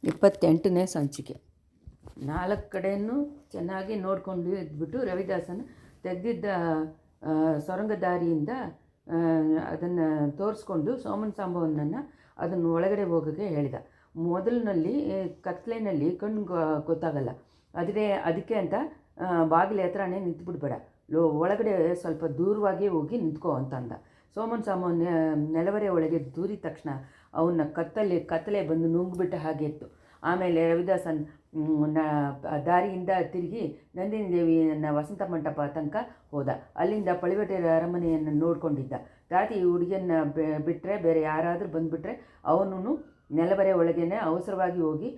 28ನೇ ಸಂಚಿಕೆ. 4 ಕಡೆಯೂ ಚೆನ್ನಾಗಿ ನೋಡಿಕೊಂಡು ಇದ್ಬಿಟ್ಟು ರವಿದಾಸನ ತೆಗೆದಿದ್ದ ಸೊರಂಗ ದಾರಿಯಿಂದ ಅದನ್ನು ತೋರಿಸ್ಕೊಂಡು ಸೋಮನ ಸಾಂಬವನನ್ನು ಅದನ್ನು ಒಳಗಡೆ ಹೋಗೋಕ್ಕೆ ಹೇಳಿದ. ಮೊದಲಿನಲ್ಲಿ ಕತ್ಲೆಯಲ್ಲಿ ಕಣ್ಣು ಗೊತ್ತಾಗಲ್ಲ, ಅದಕ್ಕೆ ಅಂತ ಬಾಗಿಲ ಹತ್ರನೇ ನಿಂತ್ಬಿಡ್ಬೇಡ, ಒಳಗಡೆ ಸ್ವಲ್ಪ ದೂರವಾಗಿ ಹೋಗಿ ನಿಂತ್ಕೋ ಅಂತ ಅಂದ. ಸೋಮನ ಸಾಂಬವನ ನೆಲವರೆ ಒಳಗೆ ದೂರಿದ ತಕ್ಷಣ ಅವನ್ನ ಕತ್ತಲೆ ಬಂದು ನುಂಗ್ಬಿಟ್ಟ ಹಾಗೆ ಇತ್ತು. ಆಮೇಲೆ ರವಿದಾಸನ್ ದಾರಿಯಿಂದ ತಿರುಗಿ ನಂದಿನಿ ದೇವಿಯನ್ನು ವಸಂತ ಮಂಟಪ ತನಕ ಹೋದ. ಅಲ್ಲಿಂದ ಪಳಿವಟೇರ ಅರಮನೆಯನ್ನು ನೋಡ್ಕೊಂಡಿದ್ದ. ತಾತಿ ಹುಡುಗಿಯನ್ನು ಬಿಟ್ಟರೆ ಬೇರೆ ಯಾರಾದರೂ ಬಂದುಬಿಟ್ರೆ ಅವನು ನೆಲವರೆ ಒಳಗೇನೆ ಅವಸರವಾಗಿ ಹೋಗಿ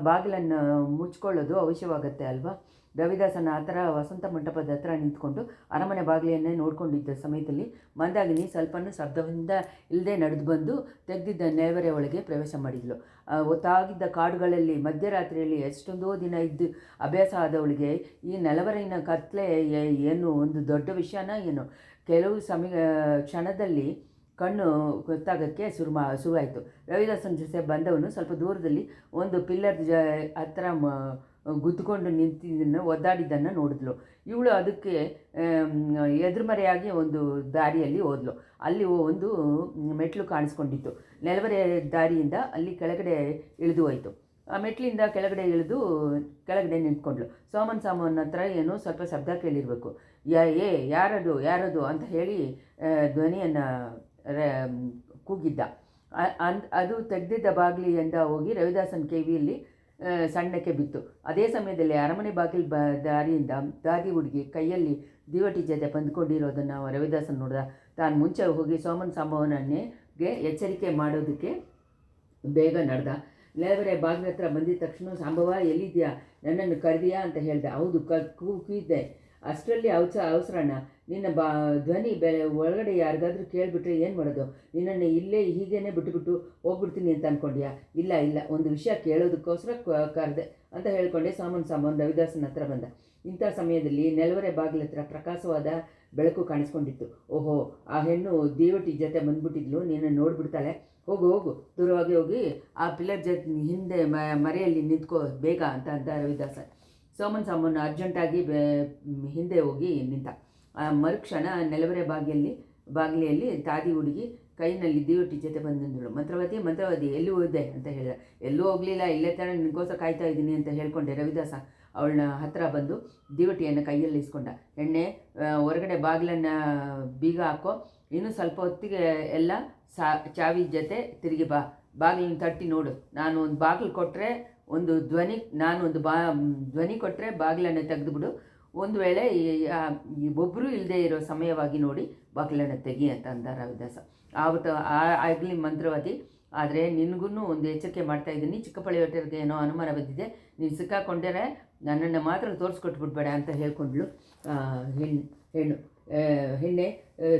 ಬಾಗಿಲನ್ನು ಮುಚ್ಕೊಳ್ಳೋದು ಅವಶ್ಯವಾಗುತ್ತೆ ಅಲ್ವಾ. ರವಿದಾಸನ ಆ ಥರ ವಸಂತ ಮಂಟಪದ ಹತ್ರ ನಿಂತ್ಕೊಂಡು ಅರಮನೆ ಬಾಗಿಲನ್ನೇ ನೋಡ್ಕೊಂಡಿದ್ದ ಸಮಯದಲ್ಲಿ ಮಂದಾಗಿನಿ ಸ್ವಲ್ಪನೂ ಶಬ್ದದಿಂದ ಇಲ್ಲದೆ ನಡೆದು ಬಂದು ತೆಗೆದಿದ್ದ ನೆಲವರೆ ಒಳಗೆ ಪ್ರವೇಶ ಮಾಡಿದ್ಲು. ಒತ್ತಾಗಿದ್ದ ಕಾಡುಗಳಲ್ಲಿ ಮಧ್ಯರಾತ್ರಿಯಲ್ಲಿ ಎಷ್ಟೊಂದೋ ದಿನ ಇದ್ದು ಅಭ್ಯಾಸ ಆದವಳಿಗೆ ಈ ನೆಲವರೆಯ ಕತ್ಲೆ ಏನು ಒಂದು ದೊಡ್ಡ ವಿಷಯನ ಏನು. ಕೆಲವು ಕ್ಷಣದಲ್ಲಿ ಕಣ್ಣು ಗೊತ್ತಾಗೋಕ್ಕೆ ಶುರುವಾಯಿತು. ರವಿದಾಸನ ಜೊತೆ ಬಂದವನು ಸ್ವಲ್ಪ ದೂರದಲ್ಲಿ ಒಂದು ಪಿಲ್ಲರ್ ಹತ್ರ ಗುದ್ದುಕೊಂಡು ನಿಂತಿದ್ದನ್ನು ಒದ್ದಾಡಿದ್ದನ್ನು ನೋಡಿದ್ಲು. ಇವಳು ಅದಕ್ಕೆ ಎದುರುಮರೆಯಾಗಿ ಒಂದು ದಾರಿಯಲ್ಲಿ ಹೋದ್ಲು. ಅಲ್ಲಿ ಒಂದು ಮೆಟ್ಲು ಕಾಣಿಸ್ಕೊಂಡಿತ್ತು. ನೆಲವರೆ ದಾರಿಯಿಂದ ಅಲ್ಲಿ ಕೆಳಗಡೆ ಇಳಿದು ಹೋಯಿತು. ಆ ಮೆಟ್ಲಿಂದ ಕೆಳಗಡೆ ಇಳಿದು ಕೆಳಗಡೆ ನಿಂತ್ಕೊಂಡ್ಳು. ಸೋಮನ ಸಾಂಬವನ ಹತ್ರ ಏನೋ ಸ್ವಲ್ಪ ಶಬ್ದ ಕೇಳಿರಬೇಕು. ಯಾರದು ಅಂತ ಹೇಳಿ ಧ್ವನಿಯನ್ನು ಕೂಗಿದ್ದ. ಅದು ತೆಗೆದಿದ್ದ ಬಾಗಿಲಿಂದ ಹೋಗಿ ರವಿದಾಸನ ಕಿವಿಯಲ್ಲಿ ಸಣ್ಣಕ್ಕೆ ಬಿತ್ತು. ಅದೇ ಸಮಯದಲ್ಲಿ ಅರಮನೆ ದಾರಿಯಿಂದ ದಾದಿ ಹುಡುಗಿ ಕೈಯಲ್ಲಿ ದೀವಟಿ ಜೊತೆ ಬಂದುಕೊಂಡಿರೋದನ್ನು ರವಿದಾಸನ್ ನೋಡಿದ. ತಾನು ಮುಂಚೆ ಹೋಗಿ ಸೋಮನ ಸಾಂಬವನಿಗೆ ಎಚ್ಚರಿಕೆ ಮಾಡೋದಕ್ಕೆ ಬೇಗ ನಡೆದ. ನೆಲವರೆ ಬಾಗಿಲ ಹತ್ರ ಬಂದಿದ್ದ ತಕ್ಷಣ, ಸಾಂಬವ ಎಲ್ಲಿದೆಯಾ, ನನ್ನನ್ನು ಕರೆದಿಯಾ ಅಂತ ಹೇಳಿದೆ. ಹೌದು, ಕೂಗಿದ್ದೆ. ಅಷ್ಟರಲ್ಲಿ ಅವಸರಣ್ಣ, ನಿನ್ನ ಧ್ವನಿ ಒಳಗಡೆ ಯಾರಿಗಾದ್ರೂ ಕೇಳಿಬಿಟ್ರೆ ಏನು ಮಾಡೋದು? ನಿನ್ನನ್ನು ಇಲ್ಲೇ ಹೀಗೇನೆ ಬಿಟ್ಟುಬಿಟ್ಟು ಹೋಗ್ಬಿಡ್ತೀನಿ ಅಂತ ಅಂದ್ಕೊಂಡ್ಯಾ? ಇಲ್ಲ, ಒಂದು ವಿಷಯ ಕೇಳೋದಕ್ಕೋಸ್ಕರ ಕರೆದೆ ಅಂತ ಹೇಳ್ಕೊಂಡೆ. ಸೋಮನ ಸಾಂಬವನ್ ರವಿದಾಸನ ಹತ್ರ ಬಂದ. ಇಂಥ ಸಮಯದಲ್ಲಿ ನೆಲವರೆ ಬಾಗಿಲ ಹತ್ರ ಪ್ರಕಾಶವಾದ ಬೆಳಕು ಕಾಣಿಸ್ಕೊಂಡಿತ್ತು. ಓಹೋ, ಆ ಹೆಣ್ಣು ದೇವಟಿ ಜೊತೆ ಬಂದ್ಬಿಟ್ಟಿದ್ಲು, ನೀನು ನೋಡ್ಬಿಡ್ತಾಳೆ. ಹೋಗು, ದೂರವಾಗಿ ಹೋಗಿ ಆ ಪಿಲ್ಲರ್ ಜೊತೆ ಹಿಂದೆ ಮರೆಯಲ್ಲಿ ನಿಂತ್ಕೋ ಬೇಗ ಅಂತ ಅಂದ ರವಿದಾಸ. ಸೋಮನ ಸಾಂಬವನ ಅರ್ಜೆಂಟಾಗಿ ಹಿಂದೆ ಹೋಗಿ ನಿಂತ. ಮರುಕ್ಷಣ ನೆಲವರೆ ಬಾಗಿಲಿಯಲ್ಲಿ ತಾದಿ ಹುಡುಗಿ ಕೈನಲ್ಲಿ ದೀವಟಿ ಜೊತೆ ಬಂದಿದ್ದಳು. ಮಂತ್ರವಾದಿ ಎಲ್ಲಿ ಹೋದೆ ಅಂತ ಹೇಳಿದ. ಎಲ್ಲೂ ಹೋಗಲಿಲ್ಲ, ಇಲ್ಲೇ ಥರ ನಿನಗೋಸ್ಕರ ಕಾಯ್ತಾ ಇದ್ದೀನಿ ಅಂತ ಹೇಳ್ಕೊಂಡೆ. ರವಿದಾಸ ಅವಳನ್ನ ಹತ್ತಿರ ಬಂದು ದೀವಟಿಯನ್ನು ಕೈಯಲ್ಲಿ ಇಸ್ಕೊಂಡ. ಎಣ್ಣೆ ಹೊರಗಡೆ ಬಾಗಿಲನ್ನು ಬೀಗ ಹಾಕೋ, ಇನ್ನೂ ಸ್ವಲ್ಪ ಹೊತ್ತಿಗೆ ಎಲ್ಲ ಚಾವಿ ಜೊತೆ ತಿರುಗಿ ಬಾ, ಬಾಗಿಲನ್ನು ತಟ್ಟಿ ನೋಡು. ನಾನು ಒಂದು ಬಾಗಿಲು ಕೊಟ್ಟರೆ ಒಂದು ಧ್ವನಿ ಕೊಟ್ಟರೆ ಬಾಗಿಲನ್ನು ತೆಗೆದುಬಿಡು. ಒಂದು ವೇಳೆ ಒಬ್ಬರು ಇಲ್ಲದೆ ಇರೋ ಸಮಯವಾಗಿ ನೋಡಿ ಬಾಗಿಲನ್ನು ತೆಗಿ ಅಂತ ಅಂದ ರವಿದಾಸ. ಆಗಲಿ ಮಂತ್ರವಾದಿ, ಆದರೆ ನಿನಗೂ ಒಂದು ಎಚ್ಚರಿಕೆ ಮಾಡ್ತಾ ಇದ್ದೀನಿ. ಚಿಕ್ಕಪಳಿವಟರಿಗೆ ಏನೋ ಅನುಮಾನ ಬಂದಿದೆ, ನೀನು ಸಿಕ್ಕಾಕೊಂಡರೆ ನನ್ನನ್ನು ಮಾತ್ರ ತೋರಿಸ್ಕೊಟ್ಬಿಡ್ಬೇಡ ಅಂತ ಹೇಳ್ಕೊಂಡ್ಳು ಹೆಣ್ಣೆ.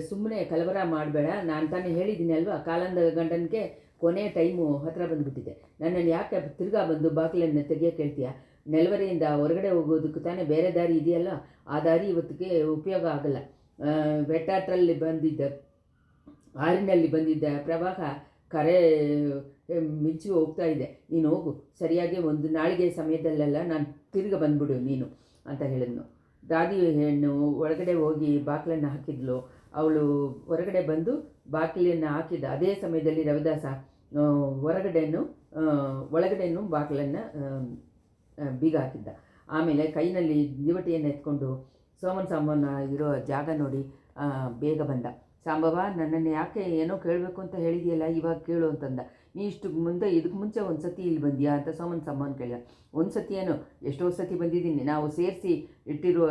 ಸುಮ್ಮನೆ ಕಲವರ ಮಾಡಬೇಡ, ನಾನು ತಾನೇ ಹೇಳಿದ್ದೀನಿ ಅಲ್ವಾ, ಕಾಲಂದ ಗಂಡನಿಗೆ ಕೊನೆ ಟೈಮು ಹತ್ತಿರ ಬಂದುಬಿಟ್ಟಿದೆ. ನನ್ನನ್ನು ಯಾಕೆ ತಿರ್ಗಾ ಬಂದು ಬಾಗಿಲನ್ನು ತೆಗಿಯೋಕೆ ಹೇಳ್ತೀಯ? ನೆಲವರೆಯಿಂದ ಹೊರಗಡೆ ಹೋಗೋದಕ್ಕೆ ತಾನೇ ಬೇರೆ ದಾರಿ ಇದೆಯಲ್ಲ, ಆ ದಾರಿ ಇವತ್ತಿಗೆ ಉಪಯೋಗ ಆಗಲ್ಲ. ಬೆಟ್ಟಾಟ್ರಲ್ಲಿ ಆರಿನಲ್ಲಿ ಬಂದಿದ್ದ ಪ್ರವಾಹ ಕರೆ ಮಿಂಚಿ ಹೋಗ್ತಾ ಇದೆ. ನೀನು ಹೋಗು, ಸರಿಯಾಗಿ ಒಂದು ನಾಳಿಗೆ ಸಮಯದಲ್ಲೆಲ್ಲ ನಾನು ತಿರ್ಗಿ ಬಂದ್ಬಿಡು ನೀನು ಅಂತ ಹೇಳಿದ್ನು. ದಾದಿ ಹೆಣ್ಣು ಒಳಗಡೆ ಹೋಗಿ ಬಾಗಿಲನ್ನು ಹಾಕಿದ್ಲು. ಅವಳು ಹೊರಗಡೆ ಬಂದು ಬಾಗಿಲನ್ನು ಹಾಕಿದ ಅದೇ ಸಮಯದಲ್ಲಿ ರವಿದಾಸ ಒಳಗಡೆನೂ ಬಾಗಿಲನ್ನು ಬೀಗ ಹಾಕಿದ್ದ. ಆಮೇಲೆ ಕೈನಲ್ಲಿ ದೀವಟಿಯನ್ನು ಎತ್ಕೊಂಡು ಸೋಮನ ಸಾಂಬವನ ಇರೋ ಜಾಗ ನೋಡಿ ಬೇಗ ಬಂದ. ಸಾಂಬವ, ನನ್ನನ್ನು ಯಾಕೆ ಏನೋ ಕೇಳಬೇಕು ಅಂತ ಹೇಳಿದೆಯಲ್ಲ, ಇವಾಗ ಕೇಳು ಅಂತಂದ. ನೀ ಇದಕ್ಕೆ ಮುಂಚೆ ಒಂದು ಸತಿ ಇಲ್ಲಿ ಬಂದಿಯಾ ಅಂತ ಸೋಮನ ಸಾಂಬವನ್ ಕೇಳಿದ. ಒಂದು ಸತಿ ಏನೋ, ಎಷ್ಟೋ ಸತಿ ಬಂದಿದ್ದೀನಿ. ನಾವು ಸೇರಿಸಿ ಇಟ್ಟಿರುವ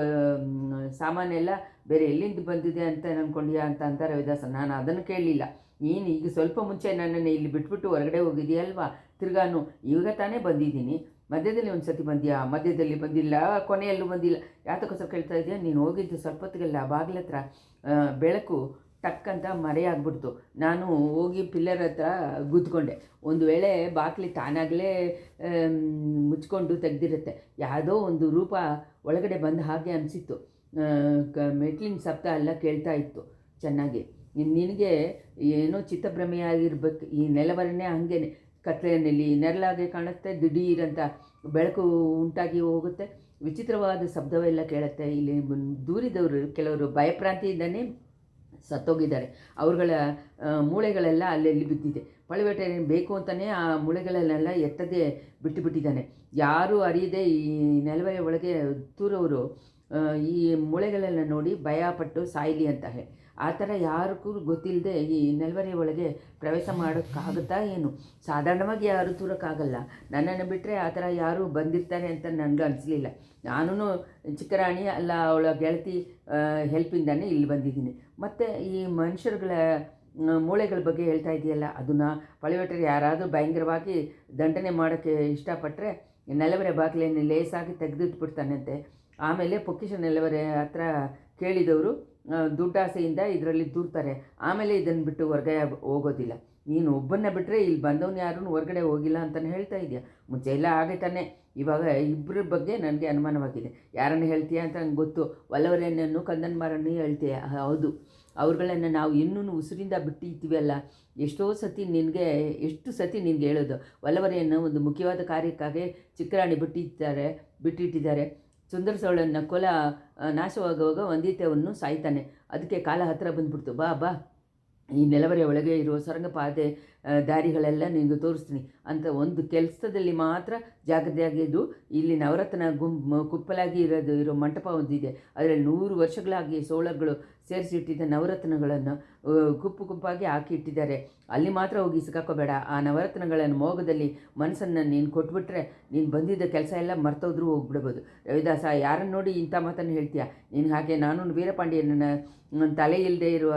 ಸಾಮಾನೆಲ್ಲ ಬೇರೆ ಎಲ್ಲಿಂದ ಬಂದಿದೆ ಅಂತ ಅಂದ್ಕೊಂಡ್ಯಾ ಅಂತ ಅಂತ ರವಿದಾಸ. ನಾನು ಅದನ್ನು ಕೇಳಲಿಲ್ಲ. ನೀನು ಈಗ ಸ್ವಲ್ಪ ಮುಂಚೆ ನನ್ನನ್ನು ಇಲ್ಲಿ ಬಿಟ್ಬಿಟ್ಟು ಹೊರಗಡೆ ಹೋಗಿದೆಯಲ್ವಾ, ತಿರ್ಗಾನು ಈಗ ತಾನೇ ಬಂದಿದ್ದೀನಿ. ಮಧ್ಯದಲ್ಲಿ ಒಂದು ಸತಿ ಬಂದಿಯಾ? ಮಧ್ಯದಲ್ಲಿ ಬಂದಿಲ್ಲ, ಕೊನೆಯಲ್ಲೂ ಬಂದಿಲ್ಲ. ಯಾತಕ್ಕೋಸ್ಕರ ಕೇಳ್ತಾ ಇದೆಯಾ? ನೀನು ಹೋಗಿದ್ದು ಸ್ವಲ್ಪ ಹೊತ್ತಿಗೆಲ್ಲ ಬಾಗಿಲ ಹತ್ರ ಬೆಳಕು ಟಕ್ಕಂತ ಮರೆಯಾಗ್ಬಿಡ್ತು. ನಾನು ಹೋಗಿ ಪಿಲ್ಲರ್ ಹತ್ರ ಗುದ್ದುಕೊಂಡೆ. ಒಂದು ವೇಳೆ ಬಾಗಿಲು ತಾನಾಗಲೇ ಮುಚ್ಕೊಂಡು ತೆಗೆದಿರುತ್ತೆ. ಯಾವುದೋ ಒಂದು ರೂಪ ಒಳಗಡೆ ಬಂದ ಹಾಗೆ ಅನಿಸಿತ್ತು. ಮೆಟ್ಲಿನ ಶಬ್ದ ಎಲ್ಲ ಕೇಳ್ತಾ ಇತ್ತು ಚೆನ್ನಾಗಿ. ನಿನಗೆ ಏನೋ ಚಿತ್ತಭ್ರಮೆಯಾಗಿರ್ಬೇಕು. ಈ ನೆಲವರನೇ ಹಾಗೇನೆ ಕತ್ಲೆಯಲ್ಲಿ ನೆರಳಾಗೆ ಕಾಣುತ್ತೆ, ದಿಢೀರಂತ ಬೆಳಕು ಉಂಟಾಗಿ ಹೋಗುತ್ತೆ, ವಿಚಿತ್ರವಾದ ಶಬ್ದವೆಲ್ಲ ಕೇಳುತ್ತೆ. ಇಲ್ಲಿ ದೂರಿದವರು ಕೆಲವರು ಭಯಭ್ರಾಂತಿಯಿಂದನೇ ಸತ್ತೋಗಿದ್ದಾರೆ. ಅವ್ರುಗಳ ಮೂಳೆಗಳೆಲ್ಲ ಅಲ್ಲೆಲ್ಲಿ ಬಿದ್ದಿದೆ. ಪಳುವೇಟಯ್ಯನಿಗೆ ಬೇಕು ಅಂತಲೇ ಆ ಮೂಳೆಗಳನ್ನೆಲ್ಲ ಎತ್ತದೇ ಬಿಟ್ಟಿದ್ದಾನೆ. ಯಾರೂ ಅರಿಯದೆ ಈ ನೆಲವಯ ಒಳಗೆ ತೂರವರು ಈ ಮೂಳೆಗಳೆಲ್ಲ ನೋಡಿ ಭಯಪಟ್ಟು ಸಾಯಲಿ ಅಂತ ಹೇಳಿ ಆ ಥರ ಯಾರಿಗೂ ಗೊತ್ತಿಲ್ಲದೆ ಈ ನೆಲವರೆ ಒಳಗೆ ಪ್ರವೇಶ ಮಾಡೋಕ್ಕಾಗುತ್ತಾ ಏನು? ಸಾಧಾರಣವಾಗಿ ಯಾರೂ ತೂರೋಕ್ಕಾಗಲ್ಲ. ನನ್ನನ್ನು ಬಿಟ್ಟರೆ ಆ ಥರ ಯಾರೂ ಬಂದಿರ್ತಾರೆ ಅಂತ ನನಗೆ ಅನಿಸ್ಲಿಲ್ಲ. ನಾನು ಚಿಕ್ಕರಾಣಿ ಅಲ್ಲ ಅವಳ ಗೆಳತಿ ಹೆಲ್ಪಿಂದಾನೇ ಇಲ್ಲಿ ಬಂದಿದ್ದೀನಿ. ಮತ್ತು ಈ ಮನುಷ್ಯರುಗಳ ಮೂಳೆಗಳ ಬಗ್ಗೆ ಹೇಳ್ತಾ ಇದೆಯಲ್ಲ, ಅದನ್ನು ಪಳುವೇಟರು ಯಾರಾದರೂ ಭಯಂಕರವಾಗಿ ದಂಡನೆ ಮಾಡೋಕ್ಕೆ ಇಷ್ಟಪಟ್ಟರೆ ನೆಲವರೆ ಬಾಗಿಲನ್ನು ಲೇಸಾಗಿ ತೆಗೆದಿಟ್ಬಿಡ್ತಾನಂತೆ. ಆಮೇಲೆ ಪೊಕ್ಕಿಷ ನೆಲವರೆ ಹತ್ರ ಕೇಳಿದವರು ದುಡ್ಡಾಸೆಯಿಂದ ಇದರಲ್ಲಿ ದೂರ್ತಾರೆ. ಆಮೇಲೆ ಇದನ್ನು ಬಿಟ್ಟು ಹೊರಗೆ ಹೋಗೋದಿಲ್ಲ. ನೀನು ಒಬ್ಬನ್ನ ಬಿಟ್ಟರೆ ಇಲ್ಲಿ ಬಂದವನು ಯಾರೂ ಹೊರಗಡೆ ಹೋಗಿಲ್ಲ ಅಂತಲೇ ಹೇಳ್ತಾ ಇದೆಯಾ? ಮುಂಚೆ ಎಲ್ಲ ಆಗೇ ತಾನೆ. ಇವಾಗ ಇಬ್ಬರ ಬಗ್ಗೆ ನನಗೆ ಅನುಮಾನವಾಗಿದೆ. ಯಾರನ್ನು ಹೇಳ್ತೀಯ ಅಂತ ನಂಗೆ ಗೊತ್ತು. ವಲ್ಲವರೇನನ್ನು ಕಂದನ್ಮಾರನ್ನು ಹೇಳ್ತೀಯ, ಹೌದು. ಅವ್ರುಗಳನ್ನು ನಾವು ಇನ್ನೂ ಉಸಿರಿಂದ ಬಿಟ್ಟಿರ್ತೀವಲ್ಲ. ಎಷ್ಟು ಸತಿ ನಿನಗೆ ಹೇಳೋದು. ವಲ್ಲವರೆಯನ್ನು ಒಂದು ಮುಖ್ಯವಾದ ಕಾರ್ಯಕ್ಕಾಗಿ ಚಿಕ್ಕರಾಣಿ ಬಿಟ್ಟಿಟ್ಟಿದ್ದಾರೆ. ಸುಂದರ ಸವಳನ್ನು ನಾಶವಾಗುವಾಗ ವಂದಿತೆಯನ್ನು ಸಾಯ್ತಾನೆ. ಅದಕ್ಕೆ ಕಾಲ ಹತ್ತಿರ ಬಂದುಬಿಡ್ತು. ಬಾ ಈ ನೆಲವರೆ ಒಳಗೆ ಇರುವ ಸೊರಂಗ ದಾರಿಗಳೆಲ್ಲ ನಿನಗೆ ತೋರಿಸ್ತೀನಿ ಅಂತ ಒಂದು ಕೆಲಸದಲ್ಲಿ ಮಾತ್ರ ಜಾಗ್ರತೆಯಾಗಿದ್ದು. ಇಲ್ಲಿ ನವರತ್ನ ಕುಪ್ಪಲಾಗಿ ಇರೋ ಮಂಟಪ ಒಂದಿದೆ. ಅದರಲ್ಲಿ 100 ವರ್ಷಗಳಾಗಿ ಸೋಳಗಳು ಸೇರಿಸಿಟ್ಟಿದ್ದ ನವರತ್ನಗಳನ್ನು ಗುಂಪಾಗಿ ಹಾಕಿ ಇಟ್ಟಿದ್ದಾರೆ. ಅಲ್ಲಿ ಮಾತ್ರ ಹೋಗಿ ಸಿಕ್ಕಾಕೋಬೇಡ. ಆ ನವರತ್ನಗಳನ್ನು ಮೋಗದಲ್ಲಿ ಮನಸ್ಸನ್ನು ನೀನು ಕೊಟ್ಬಿಟ್ರೆ ನೀನು ಬಂದಿದ್ದ ಕೆಲಸ ಎಲ್ಲ ಮರ್ತೋದ್ರೂ ಹೋಗ್ಬಿಡ್ಬೋದು. ರವಿದಾಸ, ಯಾರನ್ನು ನೋಡಿ ಇಂಥ ಮಾತನ್ನು ಹೇಳ್ತೀಯ? ನೀನು ಹಾಗೆ ನಾನು ವೀರಪಾಂಡಿಯನ ತಲೆ ಇಲ್ಲದೆ ಇರುವ